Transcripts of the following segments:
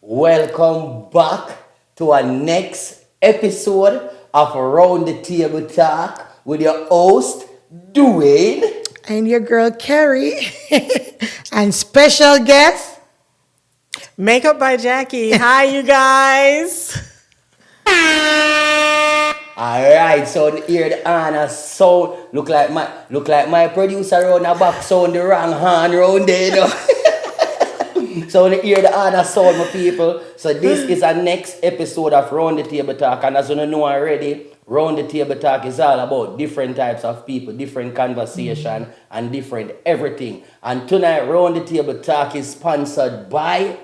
Welcome back to our next episode of Round the Table Talk with your host, Dwayne. And your girl Kerri and special guest. Makeup by Jackie. Hi, you guys. Alright, so here the Anna sound look like my producer around the back sound the wrong hand round there, you know. So when you hear the Anna sound, my people. So this is our next episode of Round the Table Talk, and as you know already, Round the Table Talk is all about different types of people, different conversation, and different everything. And tonight, Round the Table Talk is sponsored by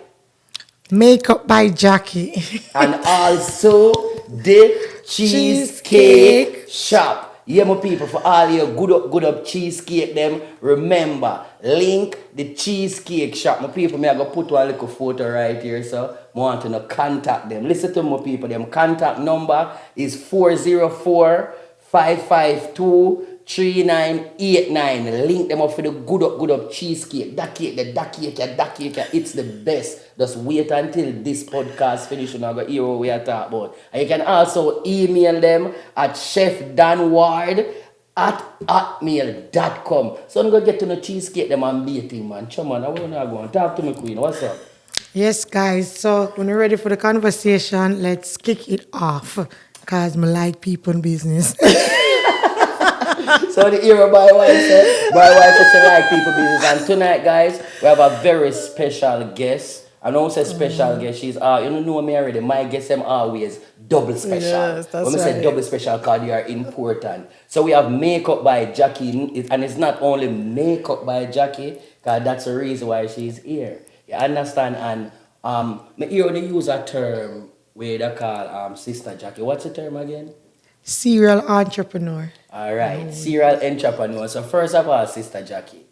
Makeup by Jackie. and also the Cheesecake Shop. Yeah, my people, for all your good up cheesecake them, remember, link the Cheesecake Shop. My people, I go put one little photo right here, so I want to know contact them. Listen to my people, them contact number is 404-552-3989. Link them up for the good up cheesecake. That cake, it's the best. Just wait until this podcast finish and I go hear what we are talking about. And you can also email them at chefdanward@hotmail.com. So I'm going to get to the cheesecake them and beating, man. Come on, I want to go and talk to me, queen. What's up? Yes, guys. So when we're ready for the conversation, let's kick it off. Because I like people in business. So the era my wife said she like people business. And tonight, guys, we have a very special guest. I don't say special guest. She's you don't know me already. My guests them always double special. Yes, that's when we say right. double special, because they are important. So we have Makeup by Jackie, and it's not only Makeup by Jackie, because that's the reason why she's here. You understand? And me hear they use a term where they call Sister Jackie. What's the term again? Serial entrepreneur. All right, serial entrepreneur. So first of all, Sister Jackie,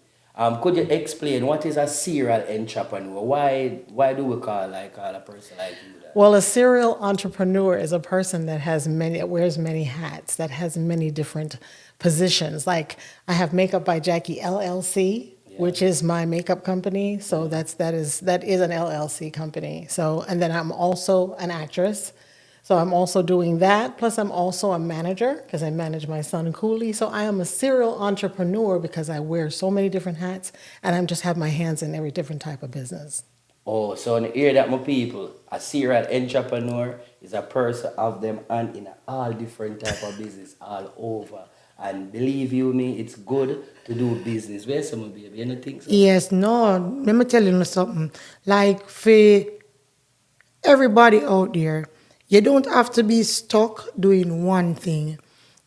could you explain what is a serial entrepreneur? Why do we call a person like you that? Well, a serial entrepreneur is a person that wears many hats, that has many different positions. Like I have Makeup by Jackie LLC, which is my makeup company. So that is an LLC company. So, and then I'm also an actress. So I'm also doing that. Plus I'm also a manager because I manage my son Cooley. So I am a serial entrepreneur because I wear so many different hats and I just have my hands in every different type of business. Oh, so in the ear that my people, a serial entrepreneur is a person of them and in all different type of business all over. And believe you me, it's good to do business. Where's some baby? You don't think so? Yes, no. Let me tell you something. Like for everybody out there, you don't have to be stuck doing one thing.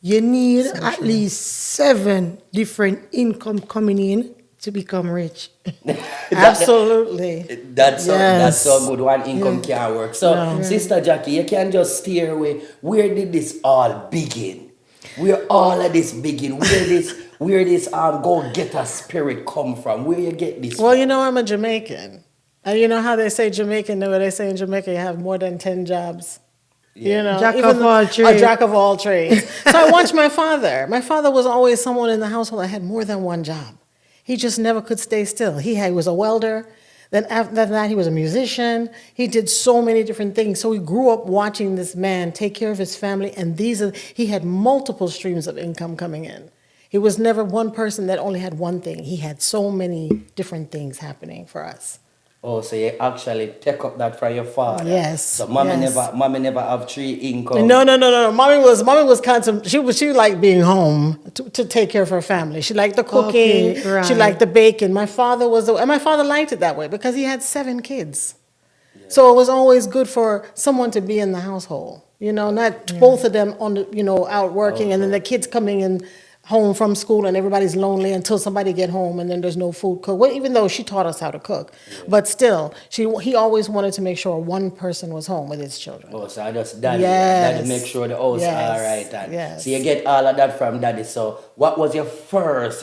You need at least 7 different income coming in to become rich. Absolutely. That's so good. One income can work. So, No. Sister Jackie, you can just steer away. Where did this all begin? Where all of this begin? Where this go-getter spirit come from? Where you get this Well, from? you know, I'm a Jamaican. And you know how they say Jamaican, what they say in Jamaica, you have more than 10 jobs. You know, Jack even of all a trades. jack of all trades. So I watched my father. My father was always someone in the household that had more than one job. He just never could stay still. He was a welder. Then after that, he was a musician. He did so many different things. So he grew up watching this man take care of his family, and he had multiple streams of income coming in. He was never one person that only had one thing. He had so many different things happening for us. Oh, so you actually take up that from your father. Yes, So mommy yes. never have 3 income. No. Mommy was constant. She liked being home to take care of her family. She liked the cooking. Okay, right. She liked the baking. My father my father liked it that way because he had 7 kids. Yeah. So it was always good for someone to be in the household. You know, not both of them out working, and then the kids coming in home from school and everybody's lonely until somebody get home and then there's no food cooked. Well, even though she taught us how to cook, but still, he always wanted to make sure one person was home with his children. Oh, so I just daddy Yes. make sure the house Yes. all right. And Yes. so you get all of that from daddy. So what was your first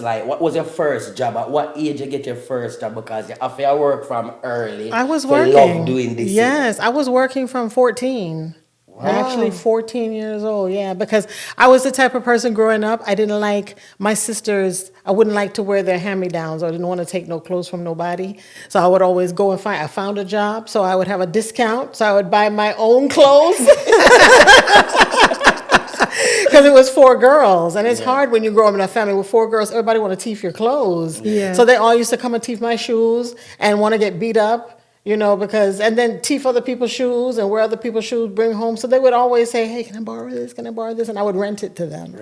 job? At what age you get your first job? Because you have to work from early. I was to working. love doing this. Yes, I was working from 14. Actually, 14 years old, yeah, because I was the type of person growing up, I didn't like my sisters, I wouldn't like to wear their hand-me-downs or didn't want to take no clothes from nobody. So I would always go and I found a job, so I would have a discount, so I would buy my own clothes. Because it was 4 girls, and it's hard when you grow up in a family with 4 girls. Everybody want to teeth your clothes. Yeah. So they all used to come and teeth my shoes and want to get beat up. Because, and then teeth other people's shoes and wear other people's shoes, bring home. So they would always say, hey, can I borrow this? Can I borrow this? And I would rent it to them. So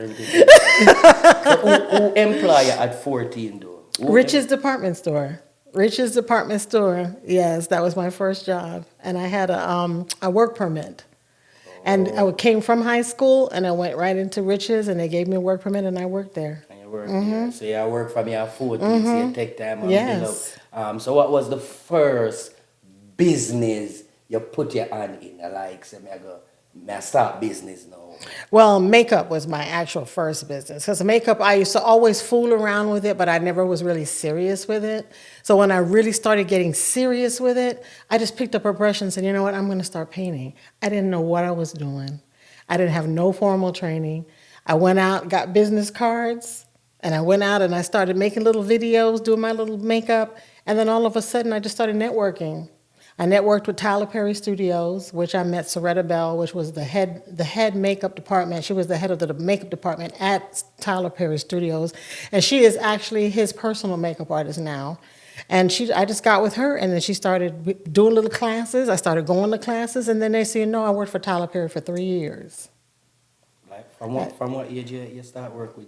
who employ you at 14 though? Rich's department store. Rich's department store. Yes, that was my first job. And I had a work permit. And I came from high school and I went right into Rich's and they gave me a work permit and I worked there. And you work there. So you work from your 14, so you take time and Yes. build up. So what was the first business you put your hand in? Like, say, I start business now. Well, makeup was my actual first business. Because makeup, I used to always fool around with it, but I never was really serious with it. So when I really started getting serious with it, I just picked up a brush and said, you know what, I'm going to start painting. I didn't know what I was doing. I didn't have no formal training. I went out, got business cards, and I went out and I started making little videos, doing my little makeup, and then all of a sudden I just started networking. I networked with Tyler Perry Studios, which I met Soretta Bell, which was the head makeup department. She was the head of the makeup department at Tyler Perry Studios, and she is actually his personal makeup artist now. And I just got with her, and then she started doing little classes. I started going to classes, and then they said, no, I worked for Tyler Perry for 3 years. Like from what age you start work with?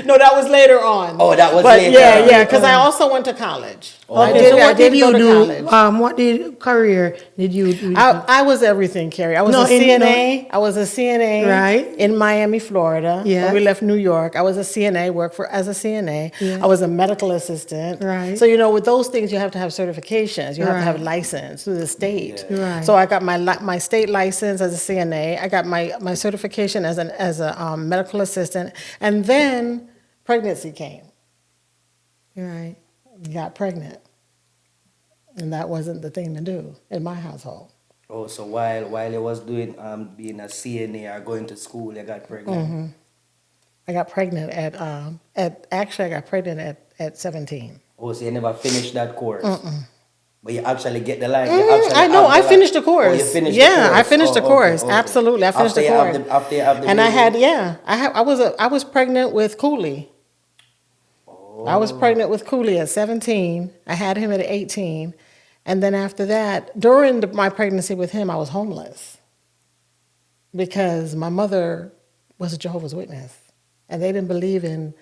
No, that was later on. Oh, that was but later on. Yeah, because I also went to college. Okay, so what did you go to do? college. What career did you do? I was everything, Kerri. I was a CNA. I was a CNA Right. in Miami, Florida. Yeah. When we left New York, I was a CNA, worked as a CNA. Yeah. I was a medical assistant. Right. So, with those things, you have to have certifications. You have to have Right. license through the state. Yeah. Right. So I got my state license as a CNA. I got my certification as a medical assistant. And then pregnancy came. Right. Got pregnant. And that wasn't the thing to do in my household. Oh, so while you was doing being a CNA or going to school, you got pregnant. I got pregnant at 17. Oh, so you never finished that course. But you actually get the line. I finished the course. Oh, you finished the course. I finished the course. Okay. Absolutely, I finished the course. After you have the And baby? I was pregnant with Cooley. I was pregnant with Cooley at 17. I had him at 18. And then after that, during my pregnancy with him, I was homeless. Because my mother was a Jehovah's Witness. And they didn't believe in,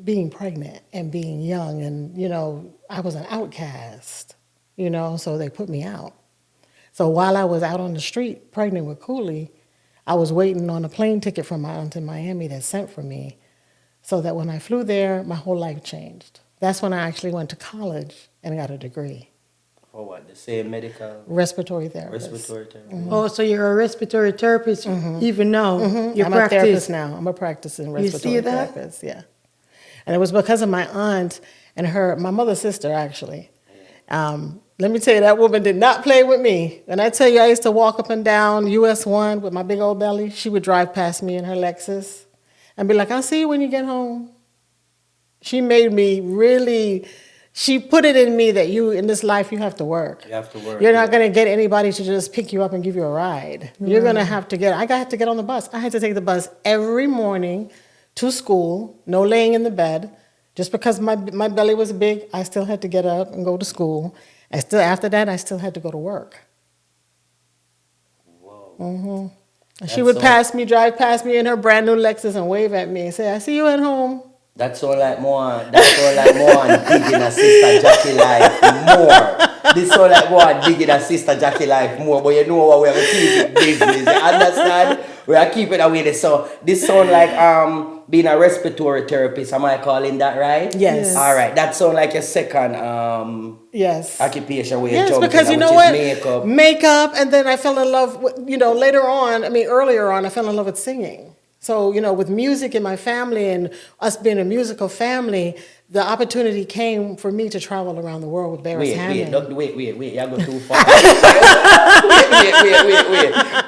being pregnant and being young. And, I was an outcast, so they put me out. So while I was out on the street pregnant with Cooley, I was waiting on a plane ticket from my aunt in Miami that sent for me. So that when I flew there, my whole life changed. That's when I actually went to college and got a degree. For what? The same medical? Respiratory therapist. Respiratory therapist. Oh, so you're a respiratory therapist even now? You I'm practice. a therapist now. I'm a practicing respiratory see that? therapist. Yeah. And it was because of my aunt and my mother's sister, actually. Let me tell you, that woman did not play with me. And I tell you, I used to walk up and down US 1 with my big old belly. She would drive past me in her Lexus and be like, I'll see you when you get home. She made me she put it in me that in this life, you have to work. You have to work. You're not going to get anybody to just pick you up and give you a ride. You're going to have to I had to get on the bus. I had to take the bus every morning to school, no laying in the bed. Just because my belly was big, I still had to get up and go to school. And after that, I still had to go to work. Whoa. And she would drive past me in her brand new Lexus and wave at me and say, I see you at home. That's so like more on digging a sister Jackie life more. This so like more on digging a sister Jackie life more, but you know what, we are keep it business. You understand? We are keeping away. So this sound like being a respiratory therapist. Am I calling that right? Yes. All right. That sound like your second Yes. occupation where Yes, you're because you which know is what? Makeup, and then I fell in love with, earlier on, I fell in love with singing. So, with music in my family and us being a musical family, the opportunity came for me to travel around the world with Barris Hammond. Wait, you go too far. wait.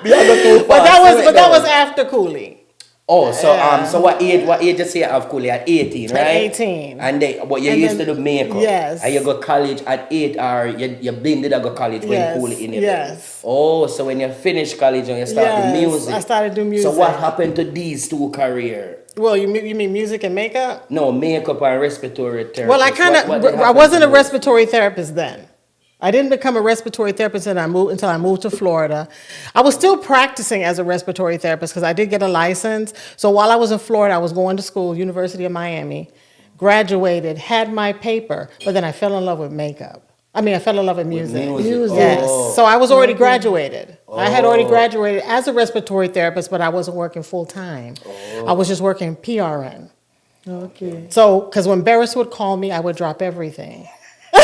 You go too far. That was after Cooley. Oh, so what age you say you have Cooley at 18, right? At 18. And but you used to do makeup. Yes. And you go college at 8 or you blended to go college when Cooley in it. Yes. Oh, so when you finish college and you start the music. I started doing music. So what happened to these two careers? Well, you mean music and makeup? No, makeup and respiratory therapy. Well, I wasn't a respiratory therapist then. I didn't become a respiratory therapist until I moved to Florida. I was still practicing as a respiratory therapist because I did get a license. So while I was in Florida, I was going to school, University of Miami, graduated, had my paper, but then I fell in love with makeup. I fell in love with music. Yes. Oh. So I was already graduated. I had already graduated as a respiratory therapist, but I wasn't working full time. I was just working PRN. Okay. So, because when Barris would call me, I would drop everything. When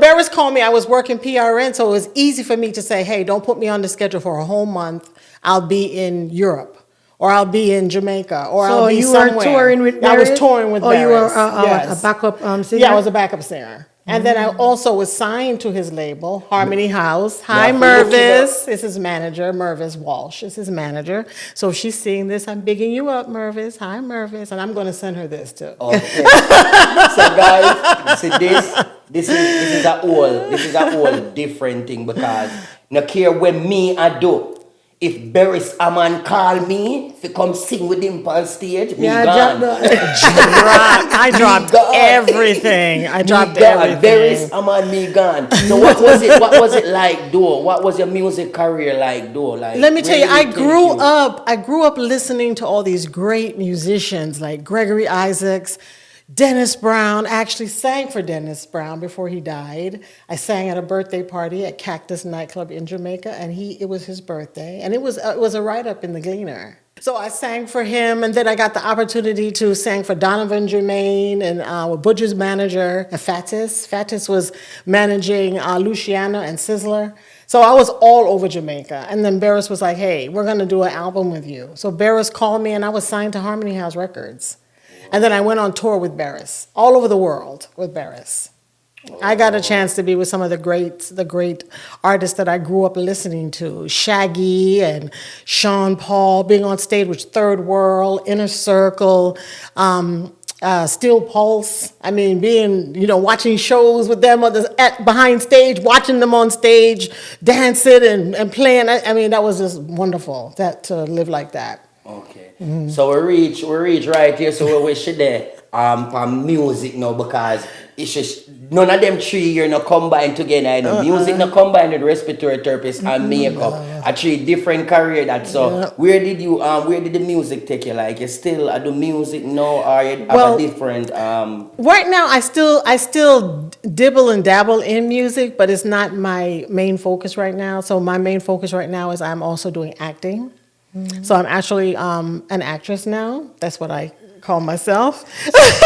Barris called me, I was working PRN, so it was easy for me to say, hey, don't put me on the schedule for a whole month. I'll be in Europe, or I'll be in Jamaica, or I'll be somewhere. So you were touring with Barris? I was touring with Barris. Or you were a backup singer? Yeah, I was a backup singer. And then I also was signed to his label, Harmony House. Hi, Mervis. This is manager. Mervis Walsh is his manager. So if she's seeing this, I'm bigging you up, Mervis. Hi, Mervis. And I'm going to send her this, too. Okay. So, guys, see this is a whole different thing because no care when me I do. If Barris Hammond call me to come sing with him on stage, me gone. I dropped everything. Everything. Barris Hammond, me gone. So what was it like though? What was your music career like though? Like, let me tell you, I grew up listening to all these great musicians like Gregory Isaacs, Dennis Brown. I actually sang for Dennis Brown before he died. I sang at a birthday party at Cactus nightclub in Jamaica, and it was his birthday, and it was a write-up in the Gleaner. So I sang for him, and then I got the opportunity to sing for Donovan Jermaine and with Butcher's manager, Fatis. Fatis was managing Luciano and Sizzler. So I was all over Jamaica, and then Barris was like, hey, we're going to do an album with you. So Barris called me, and I was signed to Harmony House Records. And then I went on tour with Barris, all over the world with Barris. I got a chance to be with some of the great artists that I grew up listening to, Shaggy and Sean Paul, being on stage with Third World, Inner Circle, Steel Pulse. Watching shows with them behind stage, watching them on stage, dancing and playing. That was just wonderful to live like that. Okay. Mm-hmm. So we reach right here. So we should there for music now because it's just none of them three here no combined together. Music no combined with respiratory therapist and makeup. A three different career that. So where did the music take you? Like you still do music now or you have a different Right now I still dibble and dabble in music, but it's not my main focus right now. So my main focus right now is I'm also doing acting. So I'm actually an actress now. That's what I call myself. That's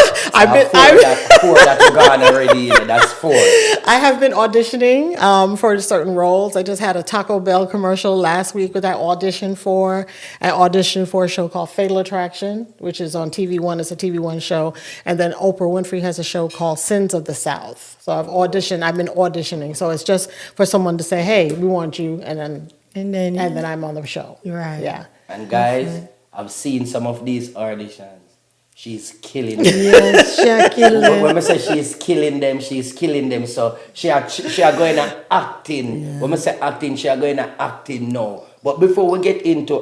four. I have been auditioning for certain roles. I just had a Taco Bell commercial last week that I auditioned for. I auditioned for a show called Fatal Attraction, which is on TV One. It's a TV One show. And then Oprah Winfrey has a show called Sins of the South. So I've been auditioning. So it's just for someone to say, hey, we want you. And then I'm on the show. Right. Yeah. And guys, I've seen some of these auditions. She's killing them. Yes, she's killing them. When I say she's killing them. So she are going to acting. Yeah. When I say acting, she are going to acting now. But before we get into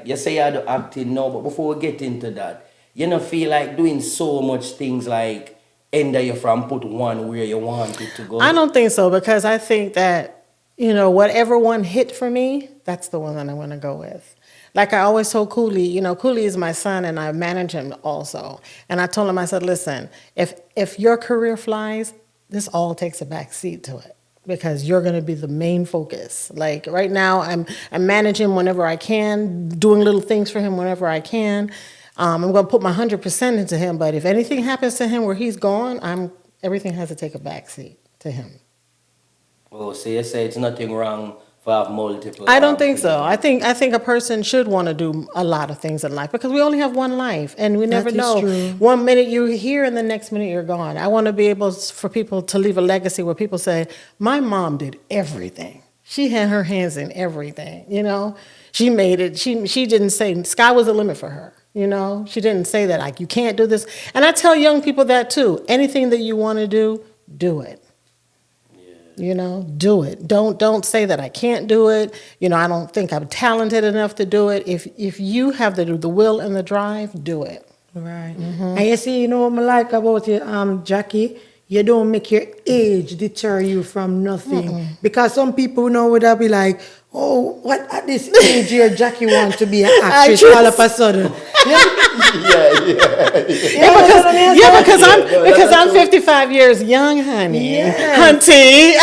you say you do acting now, but before we get into that, you don't feel like doing so much things like end you from put one where you want it to go? I don't think so, because I think that whatever one hit for me, that's the one that I want to go with. Like I always told Cooley, Cooley is my son and I manage him also. And I told him, I said, listen, if your career flies, this all takes a back seat to it because you're going to be the main focus. Like right now, I'm managing whenever I can, doing little things for him whenever I can. I'm going to put my 100% into him. But if anything happens to him where he's gone, everything has to take a back seat to him. Oh, so you say it's nothing wrong for have multiple. I don't think so. I think a person should want to do a lot of things in life because we only have one life and we never That is know. true. 1 minute you're here and the next minute you're gone. I want to be able for people to leave a legacy where people say, "My mom did everything. She had her hands in everything. You know, she made it. She didn't say sky was the limit for her. You know, she didn't say that like you can't do this." And I tell young people that too. Anything that you want to do it. You know, do it. Don't say that I can't do it. You know, I don't think I'm talented enough to do it. If you have the will and the drive, do it. Right. And you see, you know what I like about you, Jackie? You don't make your age deter you from nothing. Because some people now would be like, oh, what at this age here Jackie wants to be an actress all of a sudden. Because I'm 55 years young, honey. Yes. Hunty.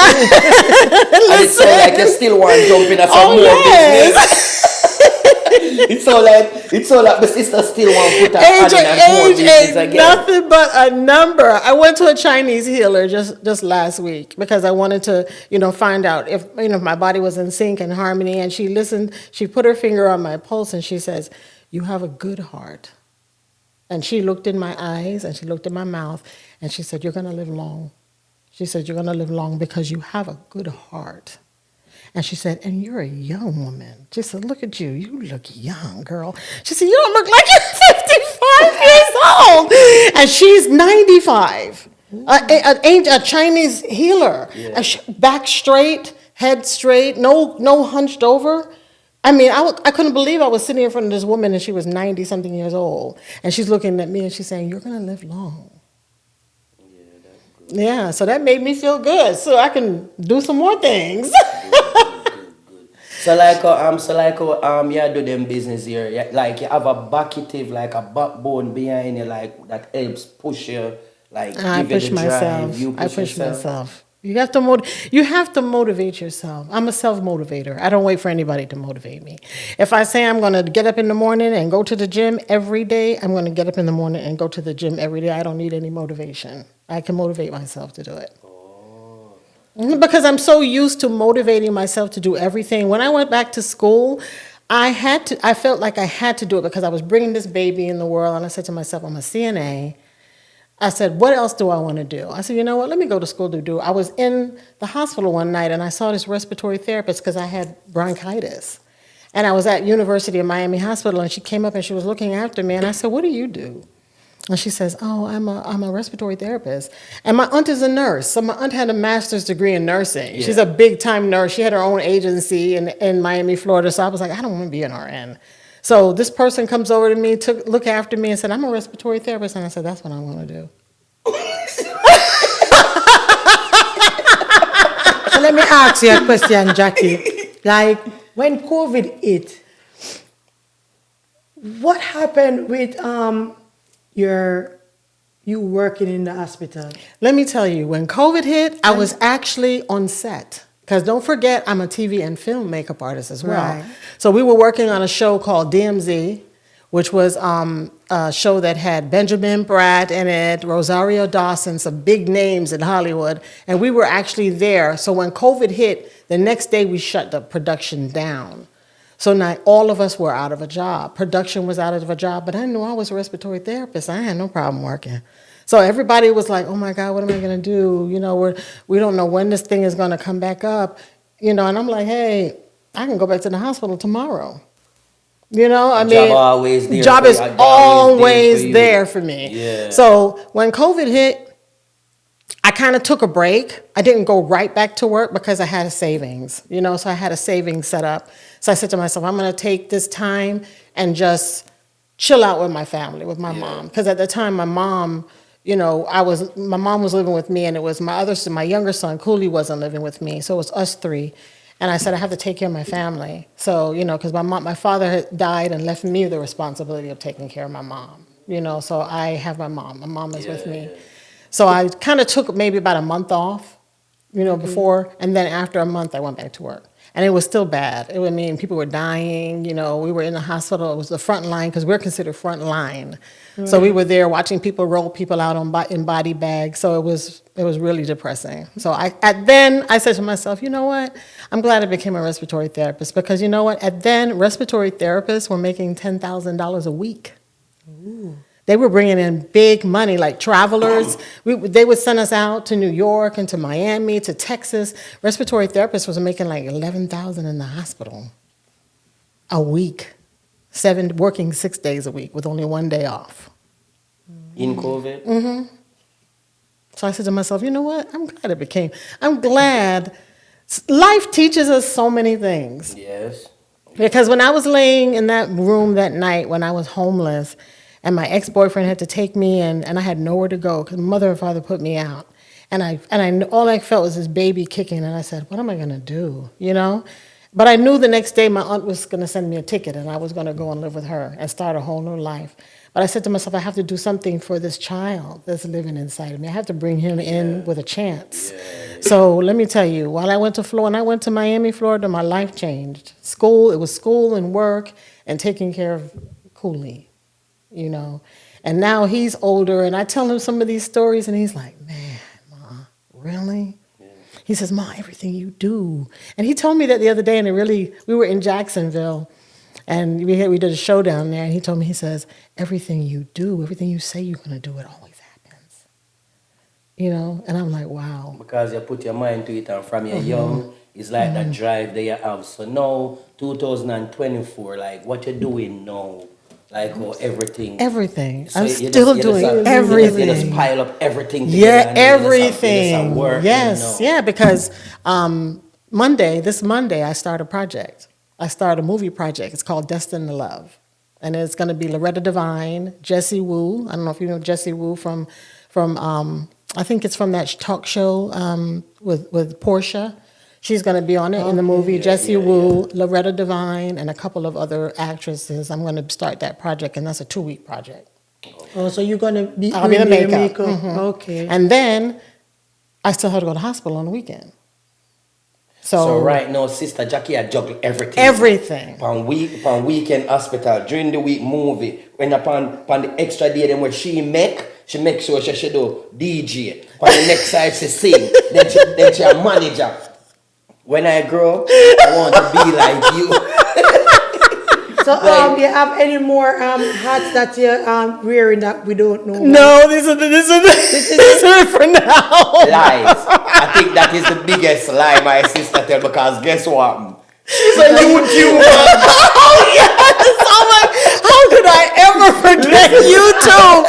And it's so like you still want to jump in at some more business. It's so like my sister still want to put her hand in more Age business ain't again. nothing but a number. I went to a Chinese healer just last week because I wanted to, you know, find out if, you know, if my body was in sync and harmony. And she listened, she put her finger on my pulse and she says, "You have a good heart." And she looked in my eyes and she looked in my mouth and she said, "You're going to live long." She said, "You're going to live long because you have a good heart." And she said, "And you're a young woman." She said, "Look at you. You look young, girl." She said, "You don't look like you're 55 years old." And she's 95. A Chinese healer. Yeah. Back straight, head straight, no hunched over. I mean, I couldn't believe I was sitting in front of this woman and she was 90-something years old. And she's looking at me and she's saying, "You're going to live long." Yeah, so that made me feel good. So I can do some more things. So you do them business here. Like you have a backative, like a backbone behind you, like that helps push you, like I give you push the myself. drive. You I push push yourself. myself. You have to motivate yourself. I'm a self-motivator. I don't wait for anybody to motivate me. If I say I'm going to get up in the morning and go to the gym every day, I'm going to get up in the morning and go to the gym every day. I don't need any motivation. I can motivate myself to do it. Because I'm so used to motivating myself to do everything. When I went back to school, I felt like I had to do it because I was bringing this baby in the world. And I said to myself, I'm a CNA. I said, what else do I want to do? I said, you know what, let me go to school to do. I was in the hospital one night and I saw this respiratory therapist because I had bronchitis. And I was at University of Miami Hospital and she came up and she was looking after me and I said, what do you do? And she says, oh, I'm a respiratory therapist. And my aunt is a nurse. So my aunt had a master's degree in nursing. Yeah. She's a big time nurse. She had her own agency in Miami, Florida. So I was like, I don't want to be an RN. So this person comes over to me, look after me and said, I'm a respiratory therapist. And I said, that's what I want to do. So let me ask you a question, Jackie. Like, when COVID hit, what happened with you working in the hospital? Let me tell you, when COVID hit, I was actually on set. Because don't forget, I'm a TV and film makeup artist as well. Right. So we were working on a show called DMZ, which was a show that had Benjamin Bratt in it, Rosario Dawson, some big names in Hollywood. And we were actually there. So when COVID hit, the next day we shut the production down. So now all of us were out of a job. Production was out of a job, but I knew I was a respiratory therapist. I had no problem working. So everybody was like, oh my God, what am I going to do? You know, we don't know when this thing is going to come back up. You know, and I'm like, hey, I can go back to the hospital tomorrow. You know, I mean, job is always there for me. Yeah. So when COVID hit, I kind of took a break. I didn't go right back to work because I had a savings, you know, so I had a savings set up. So I said to myself, I'm going to take this time and just chill out with my family, with my mom. Because at the time, my mom, you know, my mom was living with me and it was my younger son, Cooley, wasn't living with me. So it was us three. And I said, I have to take care of my family. So, you know, because my father had died and left me the responsibility of taking care of my mom. You know, so I have my mom. My mom is with me. So I kind of took maybe about a month off, you know, before. And then after a month, I went back to work. And it was still bad. I mean, people were dying. You know, we were in the hospital. It was the front line because we're considered front line. So we were there watching people roll people out in body bags. So it was really depressing. So then I said to myself, you know what? I'm glad I became a respiratory therapist because you know what? Then respiratory therapists were making $10,000 a week. Ooh. They were bringing in big money, like travelers. They would send us out to New York and to Miami, to Texas. Respiratory therapists was making like $11,000 in the hospital a week, working 6 days a week with only 1 day off. In COVID? Mm-hmm. So I said to myself, you know what? I'm glad. Life teaches us so many things. Yes. Because when I was laying in that room that night when I was homeless, and my ex-boyfriend had to take me, and I had nowhere to go because mother and father put me out. And all I felt was this baby kicking, and I said, what am I going to do, you know? But I knew the next day my aunt was going to send me a ticket, and I was going to go and live with her and start a whole new life. But I said to myself, I have to do something for this child that's living inside of me. I have to bring him in with a chance. Yeah. So let me tell you, when I went to Miami, Florida, my life changed. It was school and work and taking care of Cooley. You know, and now he's older, and I tell him some of these stories, and he's like, man, Ma, really? Yeah. He says, Ma, everything you do. And he told me that the other day, and we were in Jacksonville, and we did a show down there, and he told me, he says, everything you do, everything you say you're going to do, it always happens. You know, and I'm like, wow. Because you put your mind to it, and from you're young, it's like that drive that you have. So now, 2024, like, what you're doing now? Like everything. Everything. So I'm still doing everything. You just pile up everything together. Yeah, everything. Work, yes, yeah, because this Monday, I start a project. I start a movie project. It's called Destined to Love. And it's going to be Loretta Devine, Jessie Wu. I don't know if you know Jessie Wu from I think it's from that talk show with Portia. She's going to be on it in the movie. Jessie Wu, Loretta Devine, and a couple of other actresses. I'm going to start that project, and that's a 2-week project. Oh, so you're going to be I'll be the makeup. Mm-hmm. Okay. And then I still have to go to hospital on the weekend. So right now, Sister Jackie, I juggle everything. Everything. Upon weekend hospital, during the week movie, when upon the extra day then where she make sure she do DJ. On the next side she sing, then she a manager. When I grow, I want to be like you. So, do you have any more hats that you're wearing that we don't know? No, this is for now. Lies. I think that is the biggest lie my sister tell, because guess what? She's a YouTuber. Oh yes! Oh my! How could I ever forget YouTube?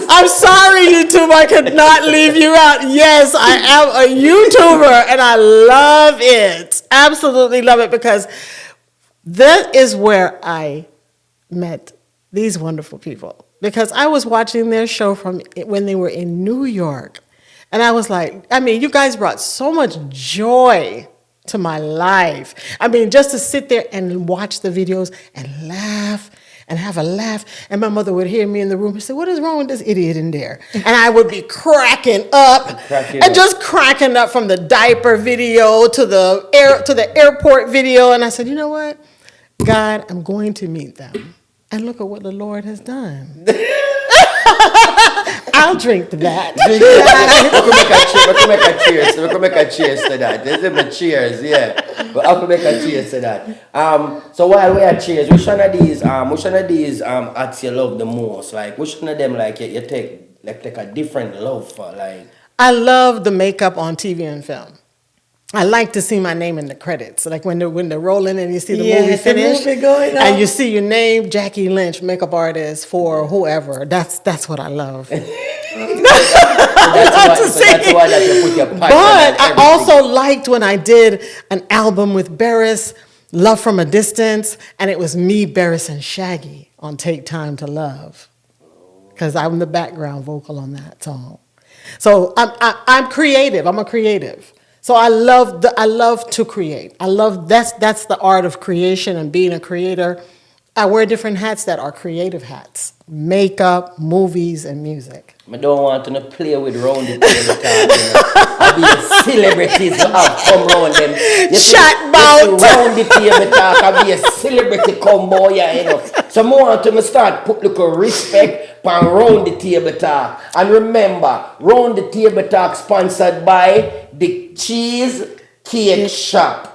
I'm sorry, YouTube. I could not leave you out. Yes, I am a YouTuber, and I love it. Absolutely love it, because that is where I met these wonderful people. Because I was watching their show from when they were in New York, and I was like, I mean, you guys brought so much joy to my life. I mean, just to sit there and watch the videos and laugh and have a laugh. And my mother would hear me in the room and say, what is wrong with this idiot in there? And I would be cracking up. Just cracking up from the diaper video to the airport video. And I said, you know what? God, I'm going to meet them. And look at what the Lord has done. I'll drink to that. We can make a cheers to that. There's even cheers, yeah. But I can make a cheers to that. So while we are cheers, which one of these acts you love the most? Like, which one of them like you take a different love for? Like, I love the makeup on TV and film. I like to see my name in the credits, like when they're rolling and you see the movie finish, and you see your name, Jackie Lynch, makeup artist for whoever. That's what I love. That's why you put your pipe. But I also liked when I did an album with Barris, Love from a Distance, and it was me, Barris, and Shaggy on Take Time to Love, because I'm the background vocal on that song. So I'm creative. I'm a creative. So I love to create. That's the art of creation and being a creator. I wear different hats that are creative hats: makeup, movies, and music. I don't want to play with round the table talk. I be a celebrities who have come round them. Chat about round the table talk. I be a celebrity come boy, So I want to start put little respect on round the table talk. And remember, round the table talk sponsored by the Cheese Cake Shop.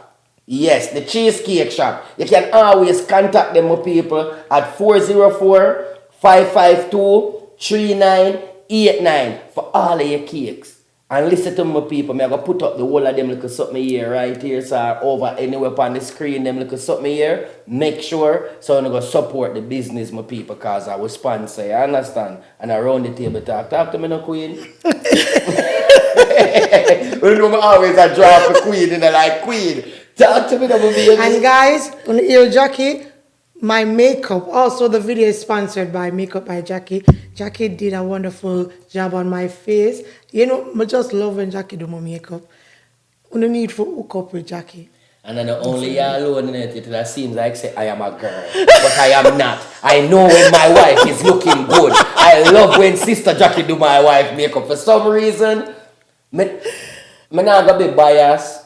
Yes, the Cheesecake Shop. You can always contact them, my people, at 404-552-3989 for all of your cakes. And listen to my people, I'm going to put up the whole of them little something here, right here, so over anywhere on the screen, them little something here. Make sure, so I'm going to support the business, my people, because I will sponsor, you understand? And around the table talk. Talk to me now, Queen. You know, I always a drop a Queen and I like Queen. Talk to me now, baby. And guys, on the ear Jackie, my makeup, also the video is sponsored by Makeup by Jackie. Jackie did a wonderful job on my face. You know, I just love when Jackie do my makeup. I don't need to hook up with Jackie. And then only you alone in it, it seems like say I am a girl. But I am not. I know when my wife is looking good. I love when Sister Jackie do my wife makeup. For some reason, I'm not going to be biased.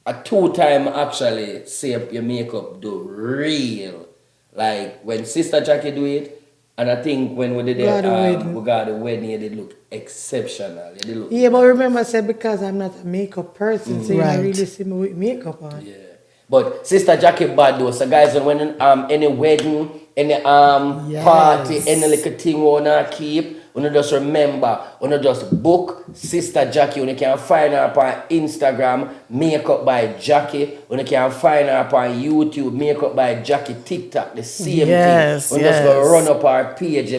A 2-time actually say your makeup do real. Like when Sister Jackie do it, and I think when we did it, we got the wedding, it did look exceptional. It did look but remember I said because I'm not a makeup person, so you don't really see me with makeup on. Yeah. But Sister Jackie bad though. So guys, when any wedding, any party, any little thing we wanna keep, you just remember, you just book Sister Jackie. You can find her on Instagram, Makeup by Jackie. You can find her on YouTube, Makeup by Jackie, TikTok, the same thing. You just go run up our page.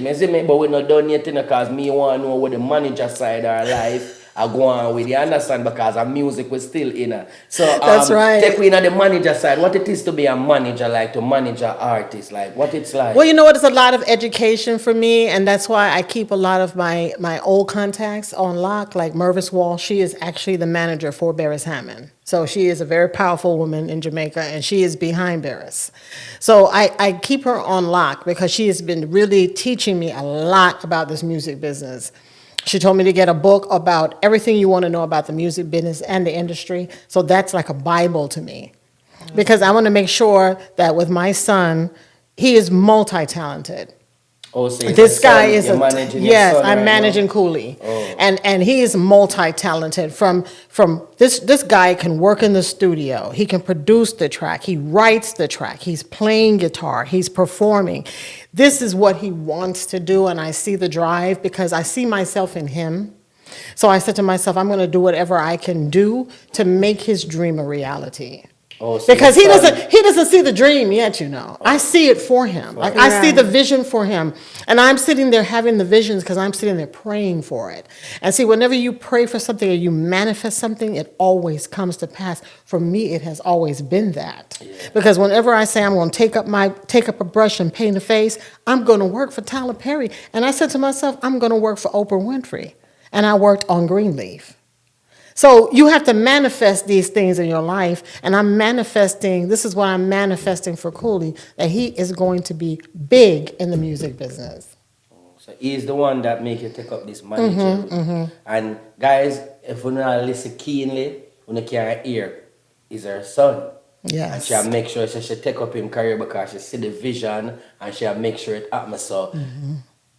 But we're not done yet because me want to know what the manager side of our life. I go on with you understand because our music was still in her. So that's right. Take me on the manager side. What it is to be a manager, like to manage an artist, like what it's like. Well, you know what? It's a lot of education for me, and that's why I keep a lot of my old contacts on lock. Like Mervis Wall, she is actually the manager for Barris Hammond. So she is a very powerful woman in Jamaica, and she is behind Barris. So I keep her on lock because she has been really teaching me a lot about this music business. She told me to get a book about everything you want to know about the music business and the industry. So that's like a Bible to me. Because I want to make sure that with my son, he is multi-talented. Oh, so this guy is I'm managing Cooley, and he is multi-talented. From this guy can work in the studio. He can produce the track. He writes the track. He's playing guitar. He's performing. This is what he wants to do, and I see the drive because I see myself in him. So I said to myself, I'm going to do whatever I can do to make his dream a reality. So because he doesn't see the dream yet, you know. I see it for him. Like I see the vision for him. And I'm sitting there having the visions because I'm sitting there praying for it. And see, whenever you pray for something or you manifest something, it always comes to pass. For me, it has always been that. Yeah. Because whenever I say I'm going to take up a brush and paint a face, I'm going to work for Tyler Perry. And I said to myself, I'm going to work for Oprah Winfrey. And I worked on Greenleaf. So you have to manifest these things in your life, and this is what I'm manifesting for Cooley, that he is going to be big in the music business. So he's the one that make you take up this manager. And guys, if you not listen keenly, you can't hear, is her son. Yes. And she'll make sure she take up him career because she see the vision and she'll make sure it happens. So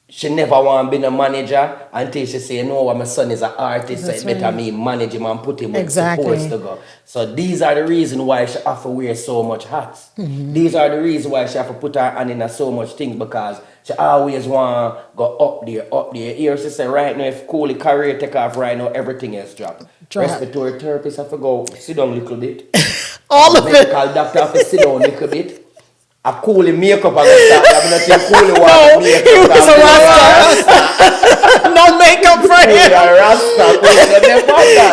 she never want to be a manager until she say, no, my son is an artist, That's so it better me manage him and put him where he's supposed to go. So these are the reasons why she have to wear so much hats. These are the reasons why she have to put her hand in so much things because she always want to go up there. Here she say, right now, if Cooley career take off right now, everything is dropped. Respiratory therapist have to go sit down a little bit. All of it. Medical doctor have to sit down a little bit. A Cooley makeup and start. I'm not saying Cooley was makeup. He was a Rasta. No makeup for him.